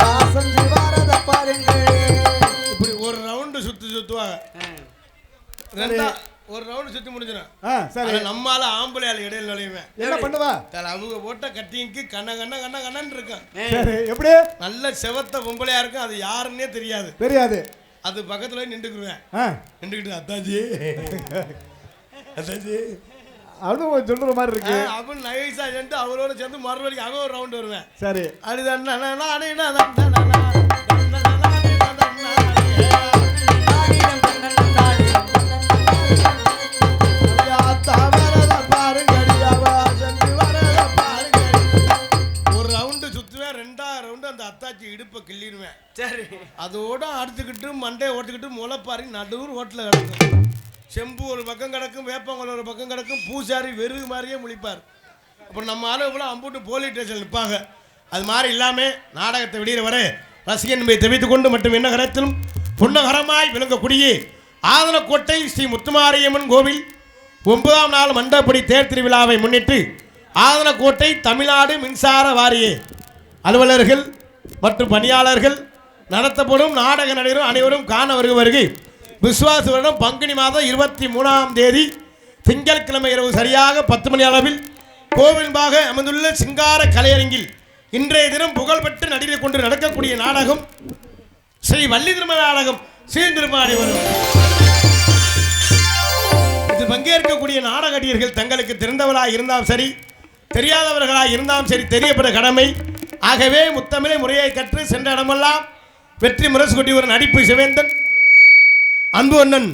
வாசத்து வரத பாருங்க இப்படி ஒரு ரவுண்டு சுத்துவாங்க ஒரு ரவுண்டு சுத்தி முடிஞ்சிடும் ஆ சரி நம்மால ஆம்பளையால் இடையில நுழையுவேன் என்ன பண்ணுவா அவங்க போட்ட கட்டிங்க்கு கண்ணன்னு இருக்கும் சரி எப்படி நல்ல செவத்த பொம்பளையா இருக்கும் அது யாருன்னே தெரியாது தெரியாது அது பக்கத்துல நின்றுக்குருவேன் ஆ நின்றுக்கிட்டு அத்தாஜி அத்தாஜி அனுபவம் சொல்ற மாதிரி இருக்கு அவன் நைஸா சென்று அவரோட சேர்ந்து மறுபடியும் அவன் ஒரு ரவுண்ட் வருவேன் சரி அதுதான் ஒரு ரவுண்டு சுத்துவேன் 2வது ரவுண்டு அந்த அத்தாச்சி இடுப்பை கிள்ளிடுவேன் சரி அதோட அடிச்சுக்கிட்டு மண்டையை ஓட்டுக்கிட்டு முளைப்பாரி நடுவுர் ஓட்டில் கிடக்கும் செம்பு ஒரு பக்கம் கிடக்கும் வேப்பங்குளம் ஒரு பக்கம் கிடக்கும் பூசாரி வெறுகு மாதிரியே முழிப்பார் அப்புறம் நம்ம ஆளுக்குள்ள அம்புட்டு போலீஸ் ஸ்டேஷன் நிற்பாங்க அது மாதிரி இல்லாமல் நாடகத்தை விடிகிற வரை ரசிகன் என்பதை தெரிவித்துக் கொண்டு மட்டும் என்ன கருத்திலும் புன்னகரமாய் விளங்கக்கூடிய ஆதனக்கோட்டை ஸ்ரீ முத்துமாரியம்மன் கோவில் 9ஆம் நாள் மண்டபப்படி தேர் திருவிழாவை முன்னிட்டு ஆதனக்கோட்டை தமிழ்நாடு மின்சார வாரிய அலுவலர்கள் மற்றும் பணியாளர்கள் நடத்தப்படும் நாடக நடிகரும் அனைவரும் காண வருகை விஸ்வாச வருடம் பங்குனி மாதம் 23ஆம் தேதி திங்கட்கிழமை இரவு சரியாக 10 மணி அளவில் கோவில்பாக அமைந்துள்ள சிங்கார கலையரங்கில் இன்றைய தினம் புகழ்பெற்று நடிகை கொண்டு நடக்கக்கூடிய நாடகம் ஸ்ரீ வள்ளி திருமண நாடகம் சீர்திருமாடி வரும். இதில் பங்கேற்கக்கூடிய நாடக நடிகர்கள் தங்களுக்கு தெரிந்தவர்களாக இருந்தாலும் சரி தெரியாதவர்களாக இருந்தாலும் சரி தெரியப்பட கடமை. ஆகவே முத்தமிழை முறையை கற்று சென்ற இடமெல்லாம் வெற்றி முரசு கொட்டி ஒரு நடிப்பு சிவேந்தன் அன்பு அண்ணன்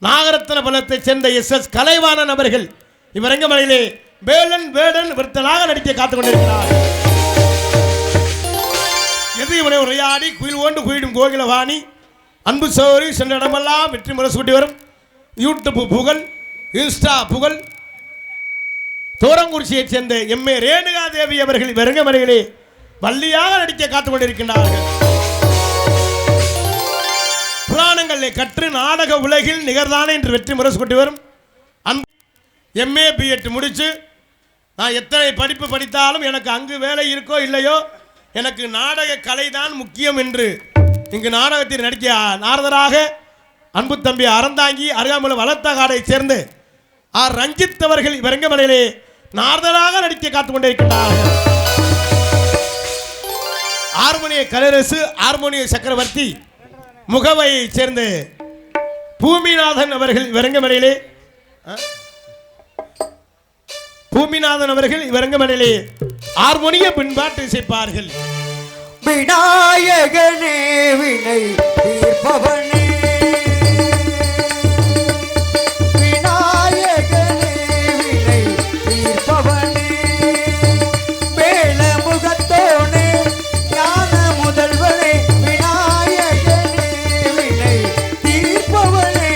நாகரத்ன பலத்தைச் சேர்ந்த SS கலைவாணன் அவர்கள் இவரங்கமலையிலே வேலன் வேடன் விருத்தனாக நடிக்க காத்துக் கொண்டிருக்கிறார். எது இவனை உரையாடி குயில் ஓண்டு குயிடும் கோகிலவாணி அன்பு சோரி சென்ற இடமெல்லாம் வெற்றி முரசு கொட்டி வரும் யூடியூப் புகழ் இன்ஸ்டா புகழ் தோரங்குறிச்சியைச் சேர்ந்த MA ரேணுகா தேவி அவர்கள் இவரங்கமலையிலே வள்ளியாக நடிக்க காத்துக் கொண்டிருக்கின்றார்கள். புராணங்களை கற்று நாடக உலகில் நிகர்தானே என்று வெற்றி முரசு கொண்டு வரும் MA BEd முடிச்சு நான் எத்தனை படிப்பு படித்தாலும் எனக்கு அங்கு வேலை இருக்கோ இல்லையோ எனக்கு நாடக கலை தான் முக்கியம் என்று இங்கு நாடகத்தில் நடிக்க நாரதராக அன்பு தம்பி அறந்தாங்கி அருகாமலை வளர்த்தகாடை சேர்ந்து ரஞ்சித் அவர்கள் இவரங்கமலையிலே நாரதராக நடிக்க காத்துக் கொண்டிருக்கிறார்கள். ஹார்மோனிய கலைரசு ஹார்மோனிய சக்கரவர்த்தி முகவையை சேர்ந்த பூமிநாதன் அவர்கள் இவரங்கமலையிலே ஹார்மோனிய பின்பாட்டு இசைப்பார்கள். விநாயகனே வினை தீர்ப்பவனே விநாயகனே வினை தீர்ப்பவனே வேலமுகத்தோனே ஞான முதல்வனே விநாயகனே வினை தீர்ப்பவனே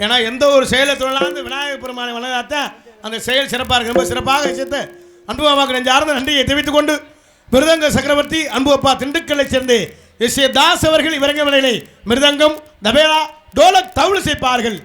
ஏன்னா எந்த ஒரு செயலை தொழிலாந்து விநாயகர் பெருமானை வணங்காத்தான் அந்த செயல் சிறப்பாக இருக்கு. ரொம்ப சிறப்பாக விஷயத்தை அன்பு அம்மாவுக்கு நெஞ்சார்ந்த நன்றியை தெரிவித்துக் கொண்டு மிருதங்க சக்கரவர்த்தி அன்பு அப்பா திண்டுக்கல்லை சேர்ந்து SA தாஸ் அவர்கள் இவரங்கமலையிலே மிருதங்கம் தபேலா டோலக் தவுள் செய்ப்பார்கள்.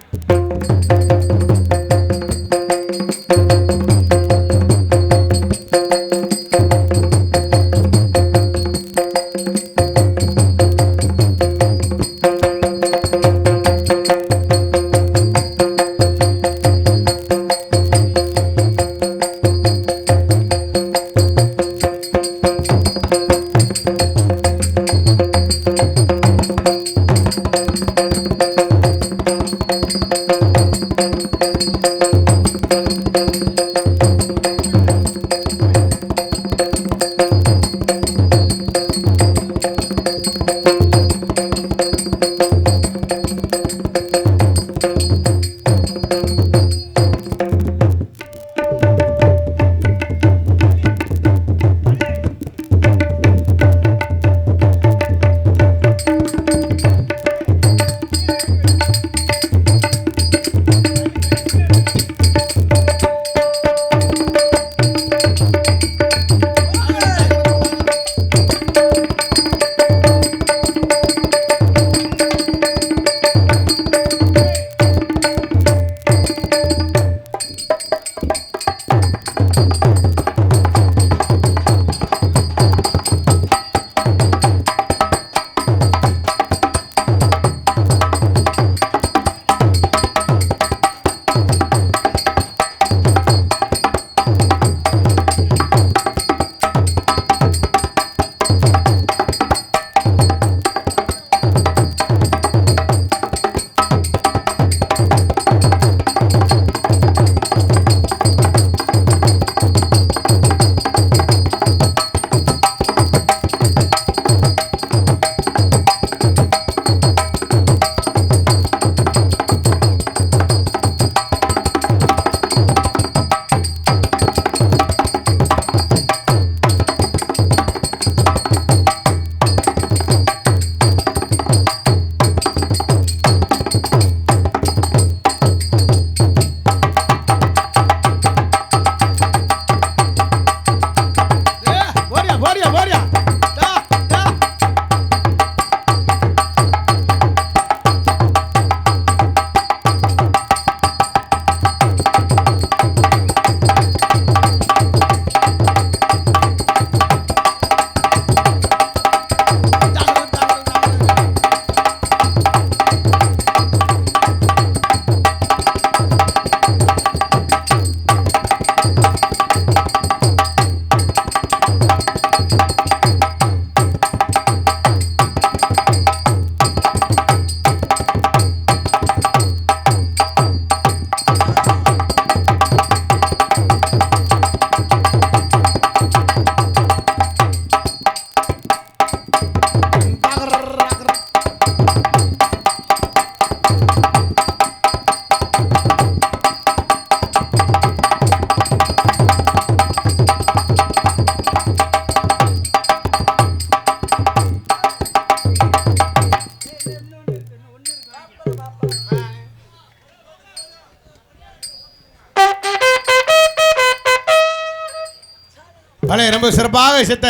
பல ரொம்ப சிறப்பாக இசைத்த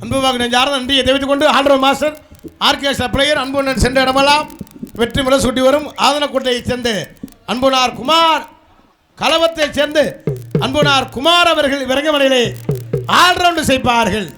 அன்புவாக நெஞ்சார்ந்த நன்றியை தெரிவித்துக் கொண்டு ஆல்ரவுண்ட் மாஸ்டர் ஆர்கேஎஸ் பிளேயர் அன்புடன் சென்ற இடமெல்லாம் வெற்றி முறை சுட்டி வரும் ஆதனக்கோட்டையைச் சேர்ந்து அன்புனார் குமார் கலவத்தைச் சேர்ந்து அன்புனார் குமார் அவர்கள் விரங்கமலையிலே ஆல்ரவுண்ட் செய்ப்பார்கள்.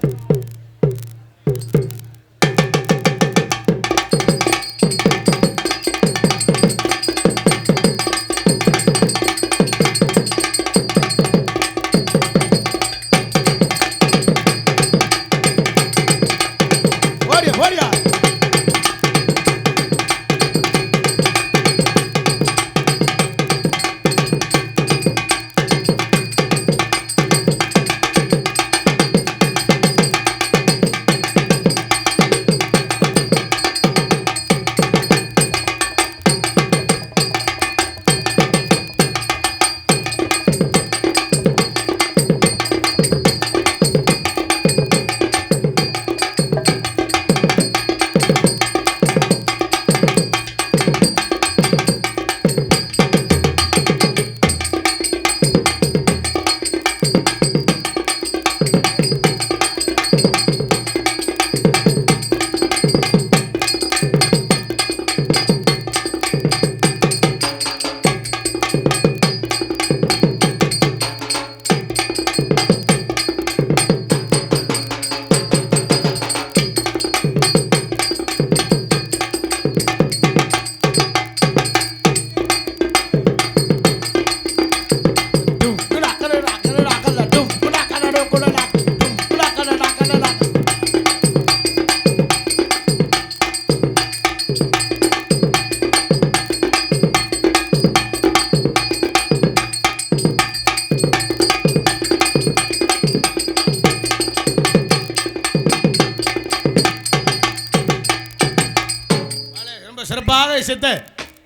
சிறப்பாக இசைத்த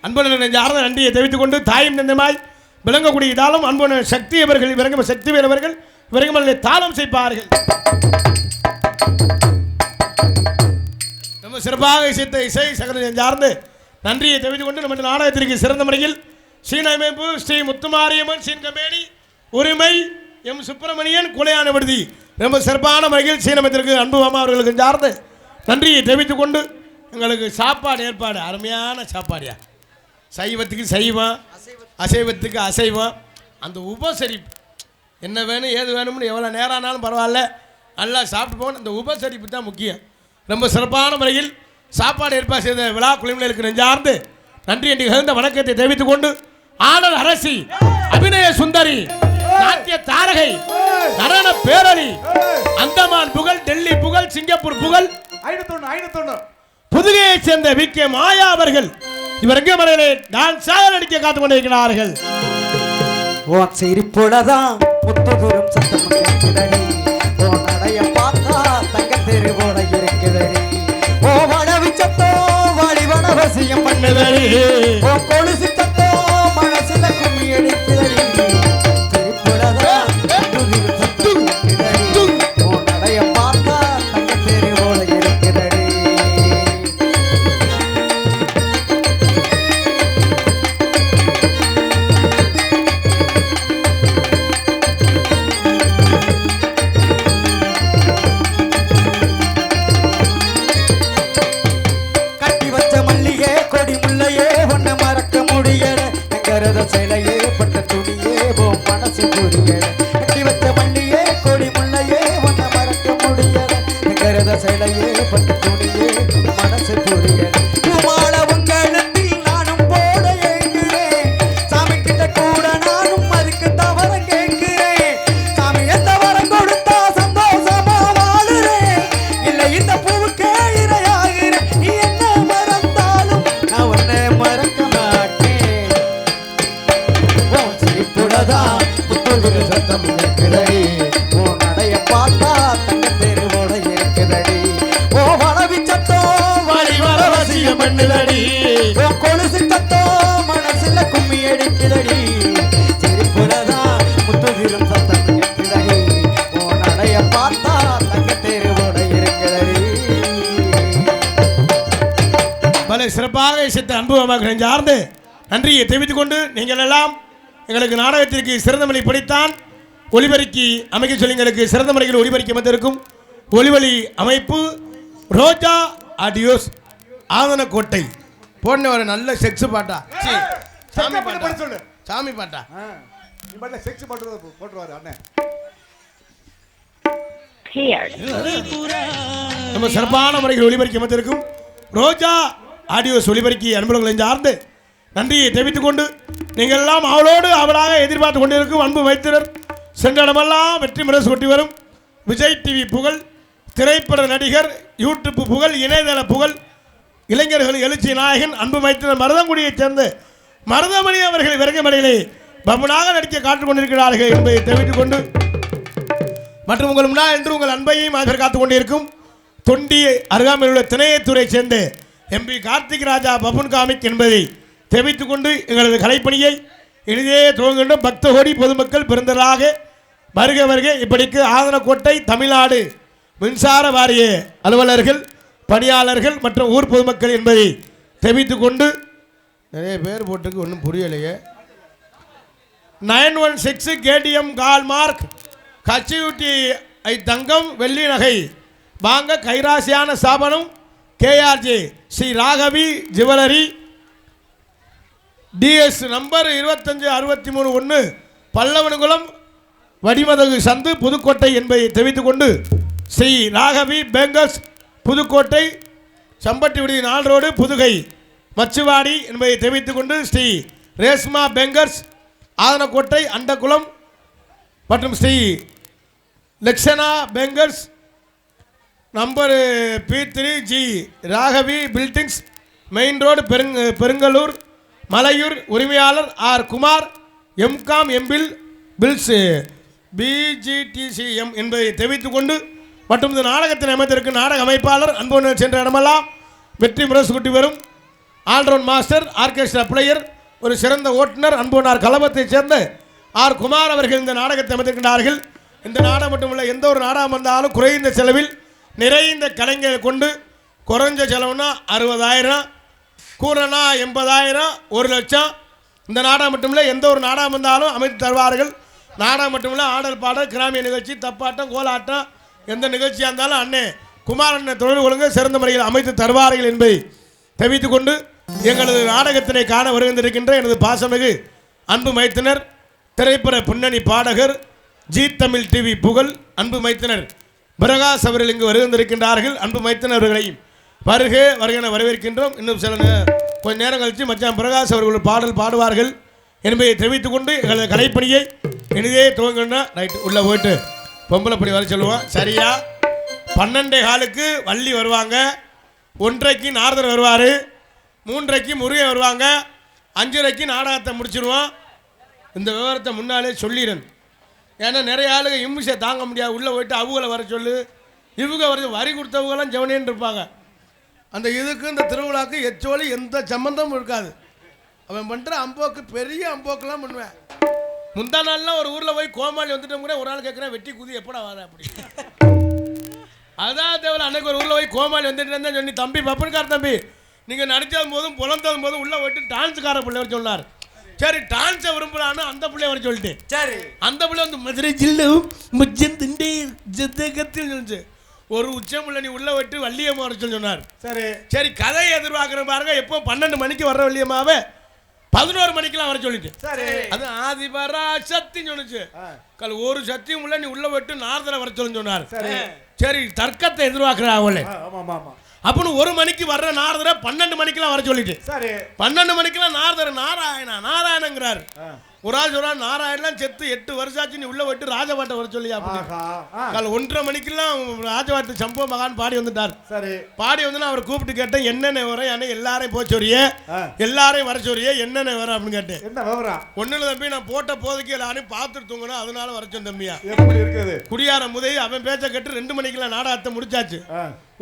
அன்புடன் நெஞ்சார்ந்த நன்றியை தெரிவித்துக் கொண்டு தாயும் தந்தமாய் விளங்கக்கூடிய இதாலும் அன்புடன் சக்தி அவர்கள் விளங்க சக்தி வேலவர்கள் விரங்கமலை தாளம் செய்ப்பார்கள். ரொம்ப சிறப்பாக இசைத்த இசை சகல நெஞ்சார்ந்து நன்றியை தெரிவித்துக் கொண்டு நம்ம நாடகத்திற்கு சிறந்த முறையில் சீன அமைப்பு ஸ்ரீ முத்துமாரியம்மன் சீன் கம்பெனி உரிமை எம் சுப்பிரமணியன் குலையான விடுதி ரொம்ப சிறப்பான முறையில் சீனமத்திற்கு அன்பு மாமா அவர்களுக்கு சார்ந்து நன்றியை தெரிவித்துக் கொண்டு எங்களுக்கு சாப்பாடு ஏற்பாடு அருமையான சாப்பாடியா சைவத்துக்கு சைவம் அசைவத்துக்கு அசைவம் அந்த உபசரிப்பு என்ன வேணும் ஏது வேணும்னு எவ்வளோ நேரம் ஆனாலும் பரவாயில்ல நல்லா சாப்பிட்டு போகணும். இந்த உபசரிப்பு தான் முக்கியம். ரொம்ப சிறப்பான முறையில் சாப்பாடு ஏற்பாடு செய்த விழா குழுவினருக்கு நெஞ்சார்ந்து நன்றி என்று கலந்த வணக்கத்தை தெரிவித்துக் கொண்டு ஆடல் அரசி அபிநய சுந்தரி நாட்டிய தாரகை நடன பேரழி அந்தமான் புகழ் டெல்லி புகழ் சிங்கப்பூர் புகழ் புதுகையை சேர்ந்த வி கே மாயா அவர்கள் இவருக்கு மலையிலே டான்ஸாக நடிக்க காத்துக் கொண்டிருக்கிறார்கள். ஓன் சிரிப்புலதான் முத்துதுரும் சத்தம் கேட்குதடி ஓ நடைய பார்த்தா தங்க தெரு போல இருக்குதடி ஓ வடவி சத்தோ வழிவனவசியம் பண்ணுதடி ஓ கொலுசு சத்தோ மனசுல கும்மி அடிக்குதடி சிரிப்புலதான் முத்துதுரும் சத்தம் கேட்குதடி ஓ நடைய பார்த்தா தங்க தெரு போல இருக்குதடி. சிலையே பட்ட துணியே போ மனசு புரியல கட்டி வச்ச மல்லியே கொடி முல்லையே ஒன்ன மறக்க முடியல கரத சிலையே பட்ட துணியே மனசு புரியல குமார உங்களத்தில் நானும் போட ஏங்குறேன் சாமி கிட்ட கூட நானும் அதுக்கு தவற கேட்கிறேன் சாமி எந்த வரம் கொடுத்தா சந்தோஷமா வாழுறேன் இல்லை இந்த பூவுக்கே இரையாகிறேன் நீ என்ன மறந்தாலும் நான் உன்னை மறக்க மாட்டேன். புத்தூர் சத்தம் இருக்குதடி ஓ நடைய பார்த்தா தங்க தெருவோட இருக்குதடி ஓ வளவி சத்தோ வழி வரவசியம் பண்ணுதடி ஓ கொலுசு சத்தோ மனசுல கும்மி அடிக்குதடி சிரிப்புலதான் முத்துதிரும் சத்தம் இருக்குதடி ஓ நடைய பார்த்தா தங்க தெருவோட இருக்குதடி. பல சிறப்பாக இசைத்த அன்பு சார்ந்து நன்றியை தெரிவித்துக் கொண்டு நீங்கள் எல்லாம் எங்களுக்கு நாடகத்திற்கு சிறந்த மொழி படித்தான் ஒலிபெருக்கி அமைக்க சொல்லிங்களுக்கு சிறந்த முறையில் ஒலிபெருக்கி அமைந்திருக்கும் ஒலிவழி அமைப்பு ரோஜா ஆடியோஸ் ஆதனக்கோட்டை போன ஒரு நல்ல செக்ஸ் பாட்டா சாமி பாட்டா சொல்லு சாமி பாட்டா நீ பாட்டு செக்ஸ் பாட்டு போட்டுருவாரு அண்ணன் நம்ம சிறப்பான முறையில் ஒலிபெருக்கி அமைந்திருக்கும் ரோஜா ஆடியோஸ் ஒலிபெருக்கி அன்புகளை சார்ந்து நன்றியை தெரிவித்துக் கொண்டு நீங்கள் எல்லாம் அவளோடு அவளாக எதிர்பார்த்து கொண்டிருக்கும் அன்பு மைத்திரர் சென்ற இடமெல்லாம் வெற்றி முரசு கொட்டி வரும் விஜய் டிவி புகழ் திரைப்பட நடிகர் யூடியூப் புகழ் இணையதள புகழ் இளைஞர்கள் எழுச்சி நாயகன் அன்பு மைத்திரர் மருதங்குடியைச் சேர்ந்த மருதமணி அவர்கள் விரங்கமடையிலே பம்பனாக நடிக்க காத்துக் கொண்டிருக்கிறார்கள் என்பதை தெரிவித்துக் கொண்டு மற்றும் உங்கள் முன்னால் என்று உங்கள் அன்பையும் ஆதரவு காத்துக் கொண்டிருக்கும் தொண்டி அருகாமையில் உள்ள திணையத்துறை சேர்ந்த எம்பி கார்த்திக் ராஜா பபுன் காமிக் என்பதை தெரிவித்துக் கொண்டு எங்களது கலைப்பணியை இனிதே துவங்குகின்ற பக்த கோடி பொதுமக்கள் பிறந்ததாக வருக வருக இப்படிக்கு ஆதனக்கோட்டை தமிழ்நாடு மின்சார வாரிய அலுவலர்கள் பணியாளர்கள் மற்றும் ஊர் பொதுமக்கள் என்பதை தெரிவித்துக் கொண்டு நிறைய பேர் போட்டுக்கு ஒன்றும் புரியலையே 916 கேடிஎம் கால்மார்க் கச்சியூட்டி தங்கம் வெள்ளி நகை வாங்க கைராசியான ஸ்தாபனம் KRJ Sri Raghavi jewellery TS number 2563 Pallavanukulam Vadimathagu சந்து புதுக்கோட்டை என்பதை தெரிவித்துக் கொண்டு ஸ்ரீ ராகவி பேங்கர்ஸ் புதுக்கோட்டை சம்பட்டி விடுதி 4 ரோடு புதுகை மச்சுவாடி என்பதை தெரிவித்துக் கொண்டு ஸ்ரீ ரேஸ்மா பேங்கர்ஸ் ஆதனக்கோட்டை அண்டகுளம் மற்றும் Sri Lakshana bankers number P3 G Raghavi buildings main road Perungalur Malaiyur உரிமையாளர் ஆர் குமார் எம்காம் எம்பில் பில்ஸ் BGTCM என்பதை தெரிவித்துக் கொண்டு மற்றும் இந்த நாடகத்தின் அமைத்திருக்கும் நாடக அமைப்பாளர் அன்பு சென்ற இடமெல்லாம் வெற்றி முரசு கொட்டி வரும் ஆல்ரவுண்ட் மாஸ்டர் ஆர்கெஸ்ட்ரா பிளேயர் ஒரு சிறந்த ஓட்டுநர் அன்புனார் கலபத்தைச் சேர்ந்த ஆர் குமார் அவர்கள் இந்த நாடகத்தை அமைத்திருக்கின்றார்கள். இந்த நாடகம் மட்டுமல்ல, எந்த ஒரு நாடகம் வந்தாலும் குறைந்த செலவில் நிறைந்த கலைஞரை கொண்டு குறைஞ்ச செலவுனா 60,000 கூறனா 80,000 1 லட்சம். இந்த நாடகம் மட்டுமில்லை, எந்த ஒரு நாடகம் வந்தாலும் அமைத்து தருவார்கள். நாடகம் மட்டுமில்லை, ஆடல் பாடல் கிராமிய நிகழ்ச்சி தப்பாட்டம் கோலாட்டம் எந்த நிகழ்ச்சியாக இருந்தாலும் அண்ணே குமார் அண்ணன் தொடர்பு கொள்ளுங்க, சிறந்த முறையில் அமைத்து தருவார்கள் என்பதை தெரிவித்துக் கொண்டு எங்களது நாடகத்தினை காண வருகின்றிருக்கின்ற எனது பாசமிகு அன்பு மைத்தினர் திரைப்பட பின்னணி பாடகர் ஜி தமிழ் டிவி புகழ் அன்பு மைத்தினர் பிரகாஷ் அவர்கள் இங்கு வருகின்றிருக்கின்றார்கள். அன்பு மைத்தினர்களையும் வருக வருகென வரவேற்கின்றோம். இன்னும் சில கொஞ்ச நேரம் கழித்து மச்சான் பிரகாஷ் அவர்கள் பாடல் பாடுவார்கள் என்பதை தெரிவித்துக் கொண்டு எங்களது கலைப்பணியை இனிதே துவங்கினா ரைட்டு உள்ளே போயிட்டு பொம்பளை படி வர சொல்லுவோம். சரியா 12:15 வள்ளி வருவாங்க, 1:30 நாரதர் வருவார், 3:30 முருகன் வருவாங்க, 5:30 நாடகத்தை முடிச்சிடுவோம். இந்த விவரத்தை முன்னாலே சொல்லிடுறேன். ஏன்னா நிறைய ஆளுங்க இம்மிசை தாங்க முடியாது, உள்ளே போயிட்டு அவங்கள வர சொல்லு இவங்க வர வரி கொடுத்தவங்களாம் ஜெவனேன்னு இருப்பாங்க. அந்த இதுக்கு இந்த திருவிழாவுக்கு எச்சோலி எந்த சம்மந்தமும் இருக்காது. அவன் பண்ணுற அம்போக்கு பெரிய அம்போக்கெல்லாம் பண்ணுவேன். முந்தா நாள்லாம் ஒரு ஊரில் போய் கோமாளி வந்துட்டோம் கூட ஒரு ஆள் கேட்குறேன் வெட்டி குதி எப்படா வர அப்படி. அதான் தேவை அன்னைக்கு ஒரு ஊரில் போய் கோமாளி வந்துட்டு இருந்தேன் சொன்னி தம்பி பப்பன்கார் தம்பி நீங்கள் நடித்ததும் போதும் புலந்ததும் போதும் உள்ளே போயிட்டு டான்ஸுக்கார பிள்ளை வர சொன்னார். சரி டான்ஸை விரும்புகிறான்னு அந்த பிள்ளைய வர சொல்லிட்டு சரி அந்த பிள்ளை வந்து மதுரை ஜில்லு முஜன் திண்டி ஜித்தகத்தில் சொல்லிச்சு ஒரு உச்சமுள்ள நீ உள்ள விட்டு வள்ளியம்மா வர சொன்னார். சரி சரி கதையை எதிர்பார்க்குற பாருங்க. எப்போ 12 மணிக்கு வர்ற வள்ளியம்மாவை 11 மணிக்கெல்லாம் வர சொல்லிட்டு சரி அது ஆதிபரா சத்தின்னு சொன்னிச்சு. கல் ஒரு சத்தியம் உள்ள நீ உள்ள விட்டு நாரதரை வர சொல்லு சொன்னார். சரி தர்க்கத்தை எதிர்பார்க்குறா அவளே அப்படின்னு 1 மணிக்கு வர்ற நாரதரை 12 மணிக்கெல்லாம் வர சொல்லிட்டு சரி 12 மணிக்கெல்லாம் நாரதர் நாராயணங்கிறார். ஒரு ஆள் சொல்றா நாராயணெல்லாம் செத்து 8 வருஷம் ஆச்சு நீ உள்ள விட்டு ராஜபாட்டை வர சொல்லி கால 1:30 மணிக்கெல்லாம் ராஜபாட்டு சம்பவ மகான் பாடி வந்துட்டார். சரி பாடி வந்து அவர் கூப்பிட்டு கேட்டேன் என்னென்ன வரும் ஏன்னா எல்லாரையும் போக சொல்றியே எல்லாரையும் வர சொல்றியே என்னென்ன வரும் அப்படின்னு கேட்டேன். என்ன விவரம் ஒன்னுல தம்பி நான் போட்ட போதைக்கு எல்லாரையும் பார்த்துட்டு தூங்கணும் அதனால வரச்சோம் தம்பியா எப்படி இருக்குது குடியார முதல் அவன் பேச்ச கேட்டு 2 மணிக்கெல்லாம் நாடகத்தை முடிச்சாச்சு.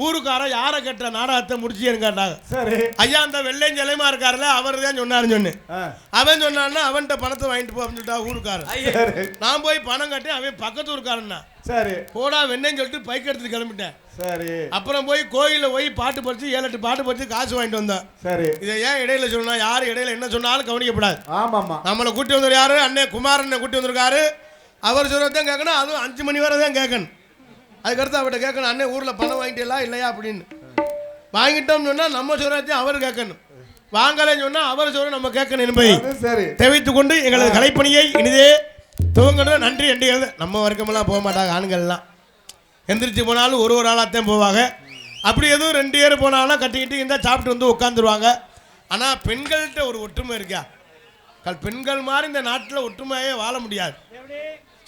ஊருக்கார யாரை கேட்ட நாடகத்தை முடிச்சுன்னு கேட்டாங்க. சரி ஐயா அந்த வெள்ளையும் ஜெலமா இருக்காருல்ல அவர் தான் சொன்னாருன்னு சொன்னேன். அவன் சொன்னான்னா அவன்கிட்ட பணத்தை வாங்கிட்டு போ அப்படின்னு சொல்லிட்டா ஊருக்காரன். நான் போய் பணம் கட்டி அவன் பக்கத்து ஊருக்காரன்னா சரி போடா வெண்ணேன்னு சொல்லிட்டு பைக் எடுத்துட்டு கிளம்பிட்டேன். சரி அப்புறம் போய் கோயில போய் பாட்டு படிச்சு 7-8 பாட்டு படிச்சு காசு வாங்கிட்டு வந்தேன். சரி இதை ஏன் இடையில சொன்னா யாரு இடையில என்ன சொன்னாலும் கவனிக்கப்படாது. ஆமாமா நம்மளை கூட்டி வந்தவர் யாரு அண்ணே குமாரண்ணே கூட்டி வந்திருக்காரு. அவர் சொல்றதான் கேட்கணும், அதுவும் 5 மணி வரை தான் கேட்கணும். அதுக்கடுத்து அவர்கிட்ட கேட்கணும், அண்ணே ஊரில் பணம் வாங்கிட்டீங்களா இல்லையா அப்படின்னு. வாங்கிட்டோம்னு சொன்னால் நம்ம சொல்றதையும் அவர் கேட்கணும், வாங்கலைன்னு சொன்னால் அவர் சொல்ற நம்ம கேட்கணும் என்பதை தெரிவித்துக் கொண்டு எங்களது கலைப்பணியை இனிதே துவங்கணும். நன்றி. நன்றி. நம்ம வர்க்கமெல்லாம் போக மாட்டாங்க, ஆண்கள்லாம் எந்திரிச்சு போனாலும் ஒரு ஆளாகத்தான் போவாங்க. அப்படி எதுவும் 2 பேர் போனாலும் கட்டிக்கிட்டு இருந்தால் சாப்பிட்டு வந்து உட்காந்துருவாங்க. ஆனால் பெண்கள்கிட்ட ஒரு ஒற்றுமை இருக்கா? பெண்கள் மாதிரி இந்த நாட்டில் ஒற்றுமையே வாழ முடியாது.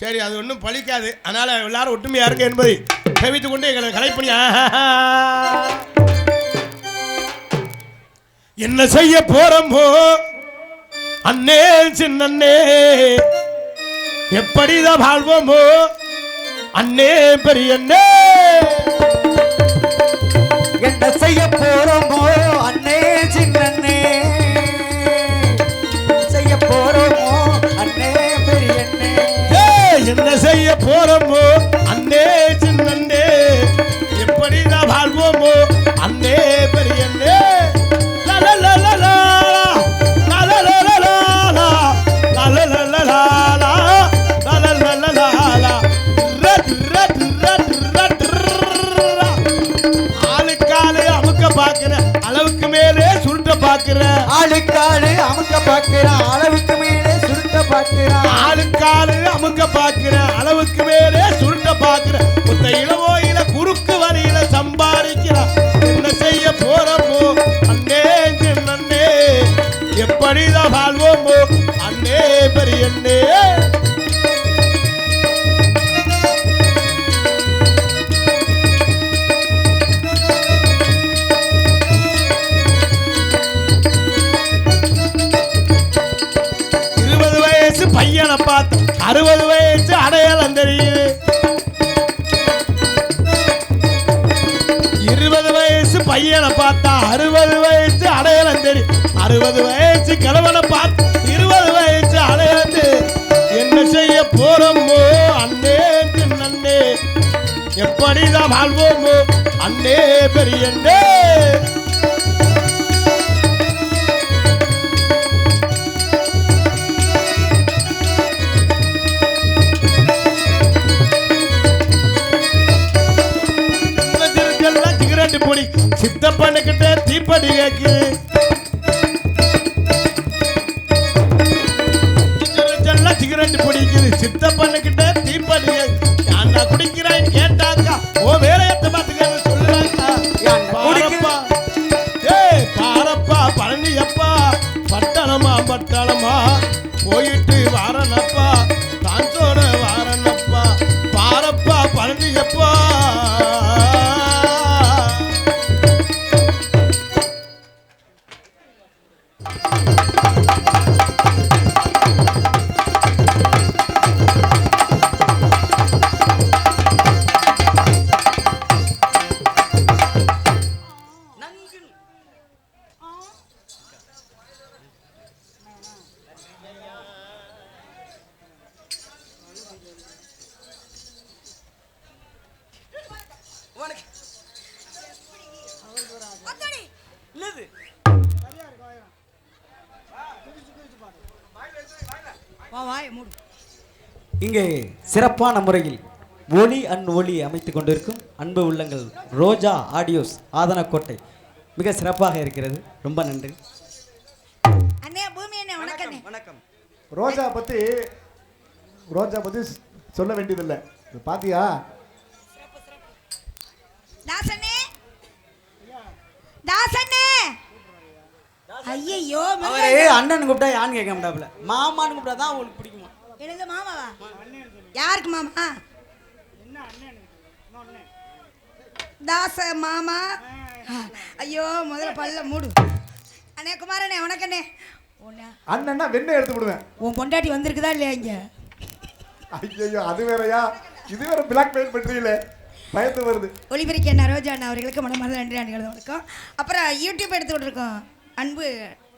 சரி, அது ஒன்றும் பழிக்காது. அதனால் எல்லாரும் ஒற்றுமையாக இருக்கு என்பதை தெரிவித்துக் கொண்டு எங்களை கலைப்பணி என்ன செய்ய போறோமோ அண்ணே சின்னே, எப்படிதான் வாழ்வோமோ அண்ணே பெரியண்ணே. என்ன செய்ய போறோமோ அண்ணே சின்னே, செய்ய போறோமோ அண்ணே பெரியண்ணே. என்ன செய்ய போறோமோ அண்ணே சின்னே, எப்படிதான் வாழ்வோமோ அண்ணே பெரியண்ணே. அளவுக்கு மேலே சுருட்ட பாக்குற, ஆளுக்காளு அமுக்க பாக்குற, அளவுக்கு மேலே சுருட்ட பாக்குற, ஆளுக்காளு அமுக்க பாக்குற, அளவுக்கு மேலே சுருட்ட பாக்குற, ஒத்த இளவோயில குறுக்கு வரியில சம்பாதிக்கிற. என்ன செய்ய போறோமோ அண்ணே சின்னே, எப்படிதான் வாழ்வோமோ அண்ணே பெரியண்ணே. பையனை பார்த்து 60 வயசு அடையாளம் தெரியுது. 20 வயசு பையனை பார்த்தா 60 வயசு அடையாளம் தெரியும். 60 வயசு கிழவனை பார்த்து 20 வயசு அடையாளம் தெரியும். என்ன செய்ய போறோமோ அண்ணே சின்னே, எப்படிதான் வாழ்வோமோ அண்ணே பெரியண்ணே. பொடி சித்தப்பண்ணுக்கிட்ட தீப்படி கேக்குது, சிகரெட் பிடிக்குது. சித்தப்பண்ணுக்கிட்ட தீப்படி ஏன்டா குடிக்கிறான்னு கேட்டாக்கா ஓ வேலையத்தை பார்த்துக்க சொல்லுறாக்கா. பாரப்பா பாரப்பா பழனியப்பா, பட்டணமா பட்டணமா போயிட்டு வாரனப்பா, தாஞ்சோட வாரனப்பா, பாரப்பா பழனியப்பா. இங்கே சிறப்பான முறையில் ஒளி ஒளி அமைத்துக் கொண்டிருக்கும் அன்பு உள்ளங்கள் ரோஜா ஆடியோஸ் ஆதனக்கோட்டை மிக சிறப்பாக இருக்கிறது. ரொம்ப நன்றி அண்ணே. பூமி அண்ணே வணக்கம். வணக்கம். ரோஜா பத்தி சொல்ல வேண்டியதில்லை, பாத்தியா? தாசனே தாசனே, ஐயோ அவரே அண்ணன் கூப்பிட்டா யான்னு கேட்க மாட்டாப்ல, மாமான்னு கூப்பிட்டா தான் உங்களுக்கு பிடிக்குமா? எனக்கு மாமாவா? யாருக்கு மாமா? தாச மாமா. ஐயோ முதல்ல பல்ல மூடு. அண்ணே குமாரண்ணே வணக்கண்ணே. அண்ணன்னா வெண்ணெய் எடுத்து விடுவேன். உன் பொண்டாட்டி வந்திருக்குதா இல்லையா இங்க? ஐயோ அது வேறயா, இது வேற பிளாக் மெயில் பண்றீங்களே, பயத்து வருது. ஒளிபெருக்கி அண்ணா ரோஜா அண்ணா அவர்களுக்கு மனமார்ந்த நன்றி நன்றிகள் வணக்கம். அப்புறம் யூடியூப் எடுத்துக்கிட்டு இருக்கோம் அன்பு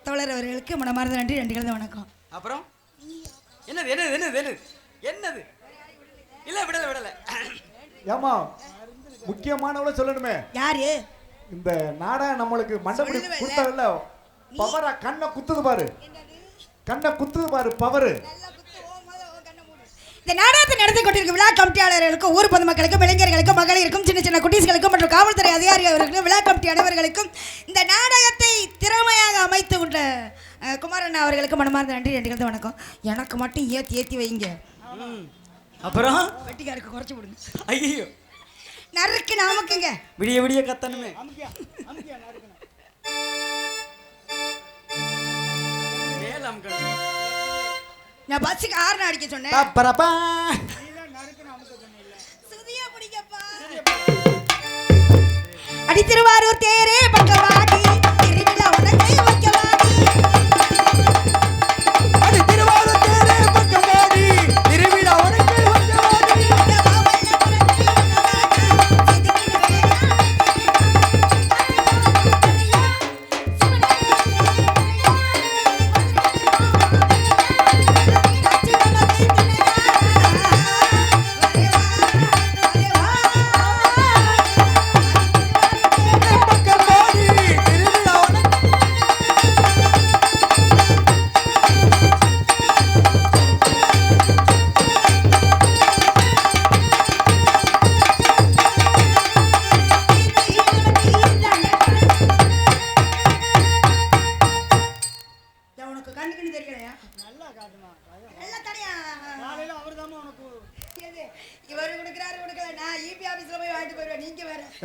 தோழர் அவர்களுக்கு மனமார்ந்த நன்றி நன்றிகள் வணக்கம். அப்புறம் என்னது என்னது என்னது என்னது என்னது இல்ல விடல ஏமா முக்கியமானவள சொல்லணுமே. யாரு? இந்த நாடகம் நம்மளுக்கு மண்டபடி கொடுத்தாங்கல்ல, பவரா கண்ணை குத்துது பாரு, கண்ணை குத்துது பாரு பவரு. இந்த நாடகத்தை நடத்தி கொண்டிருக்கும் விழா கமிட்டியாளர்களுக்கும் ஊர் பொதுமக்களுக்கும் இளைஞர்களுக்கும் மகளிருக்கும் சின்ன சின்ன குட்டீஸ்களுக்கும் மற்றும் காவல்துறை அதிகாரிகளுக்கும் விழா கமிட்டி அனைவர்களுக்கும் இந்த நாடகத்தை திறமையாக அமைத்து கொண்ட குமாரண்ணா அவர்களுக்கு மனமார்ந்த நன்றி நன்றிகள் வணக்கம். எனக்கு மட்டும் ஏற்றி வைங்க. அப்புறம் வெட்டிக்காருக்கு குறைச்சி விடுங்க. ஐயோ நறுக்கு நாமக்குங்க விடிய விடிய கத்தணுமே. நான் பஸ்ஸுக்கு ஆறு அடிக்க சொன்னேன். சுதியா பிடிக்கப்பா. அடி திருவாரூர் தேரே பக்கவாடி திருவிழா உனக்கே வைக்கவாடி. அடி திருவாரூர் தேரே பக்கவாடி திருவிழா உனக்கே வைக்கவாடி.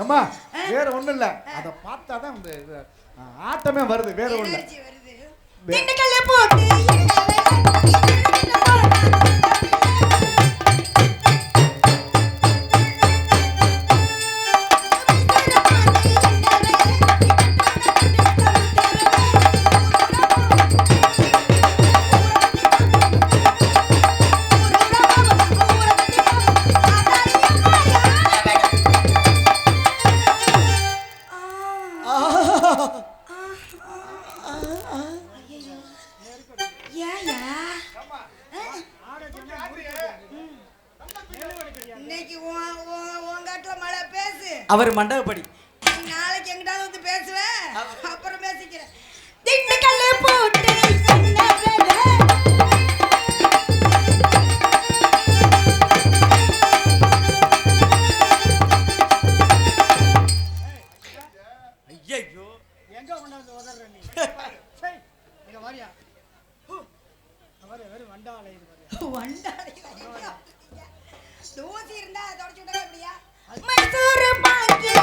அம்மா வேற ஒண்ணும் இல்ல, அத பார்த்தாதான் இந்த ஆட்டமே வருது, வேற ஒண்ணு இல்ல. திண்டுக்கல்ல போட்டு அவர் மண்டபப்படி நாளைக்கு எங்கிட்டாவது வந்து பேசுவேன், அப்புறம் பேசிக்கிறேன். திண்டுக்கல்ல போட்டு ஐயோ எங்க கொண்டாந்து உதற நீ இங்க வாரியா அவரே வெறும் வண்டாலை தோசி இருந்தா தொடச்சு விட்டா எப்படியா? மைசூர் பாக்கி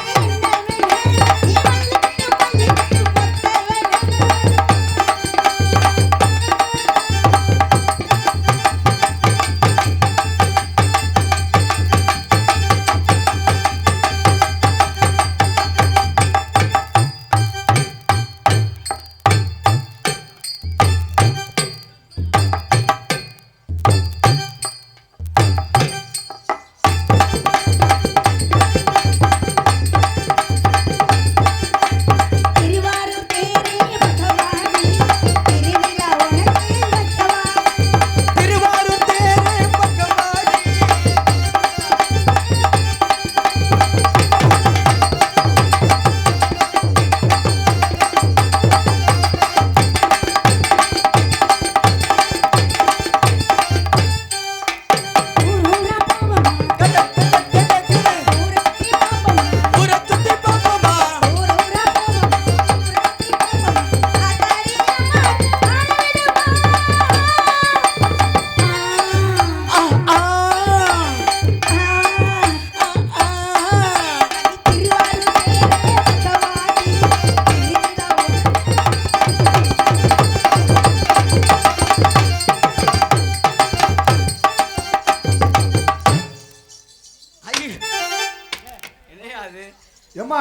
ஏம்மா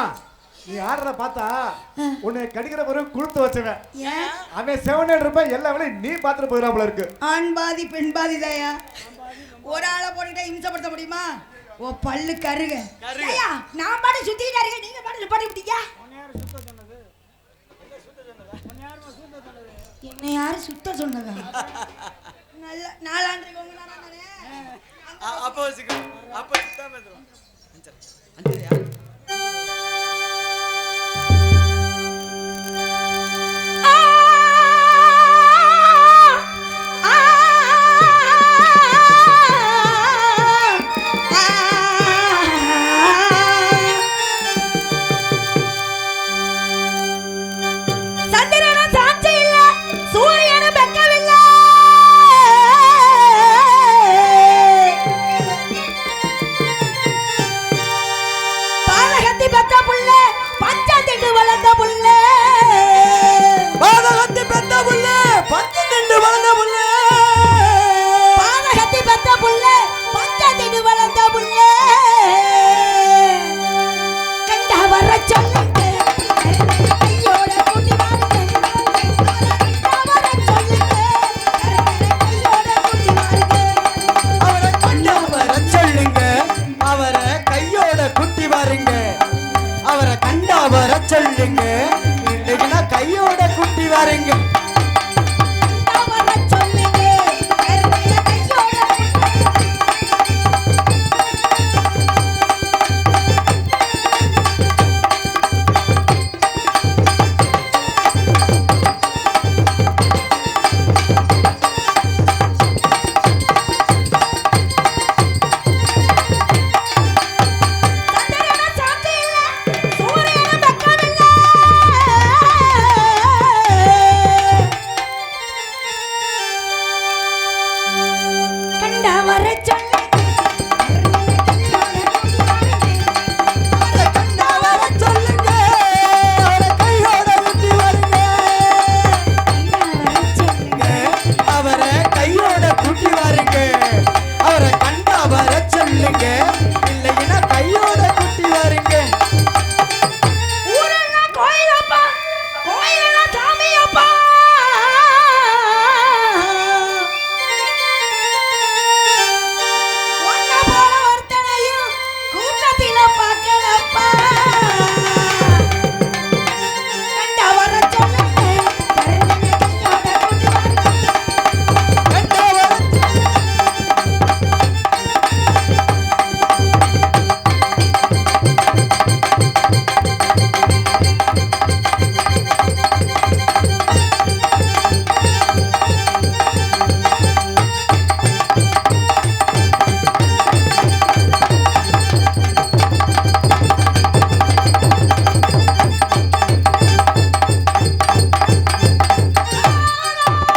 நீ ஆடுறத பார்த்தா உன்னை கடிக்கிற பிறகு குளுத்து வச்சுவேன். அவன் செவனேடு ரூபாய் எல்லா வேலையும் நீ பார்த்துட்டு போயிடாமல இருக்கு. ஆண் பாதி பெண் பாதி தாயா. ஒரு ஆளை போட்டுட்டா இம்சப்படுத்த முடியுமா? ஓ பல்லு கருக. ஐயா நான் பாட்டு சுத்திக்கிட்டே இருக்கேன், நீங்க பாட்டு பாட்டு விட்டீங்க. என்ன யாரு சுத்த சொன்னதா? நல்ல நாலாண்டுக்கு உங்க நானா தானே. அப்போ அப்போ சுத்தா பேசுறோம். அஞ்சரியா பஞ்சு வளர்ந்த புள்ள பாதகத்தி பெத்த புள்ள பஞ்சத்திட்டு வளர்ந்த புள்ள கண்டா வர சொல்லுங்க கையோட கூட்டி வாருங்க அவரை கண்டா வர சொல்லுங்க அவரை கையோட குட்டி வாருங்க அவரை கண்டா வர சொல்லுங்க இன்னைக்கு நான் கையோட குட்டி வாருங்க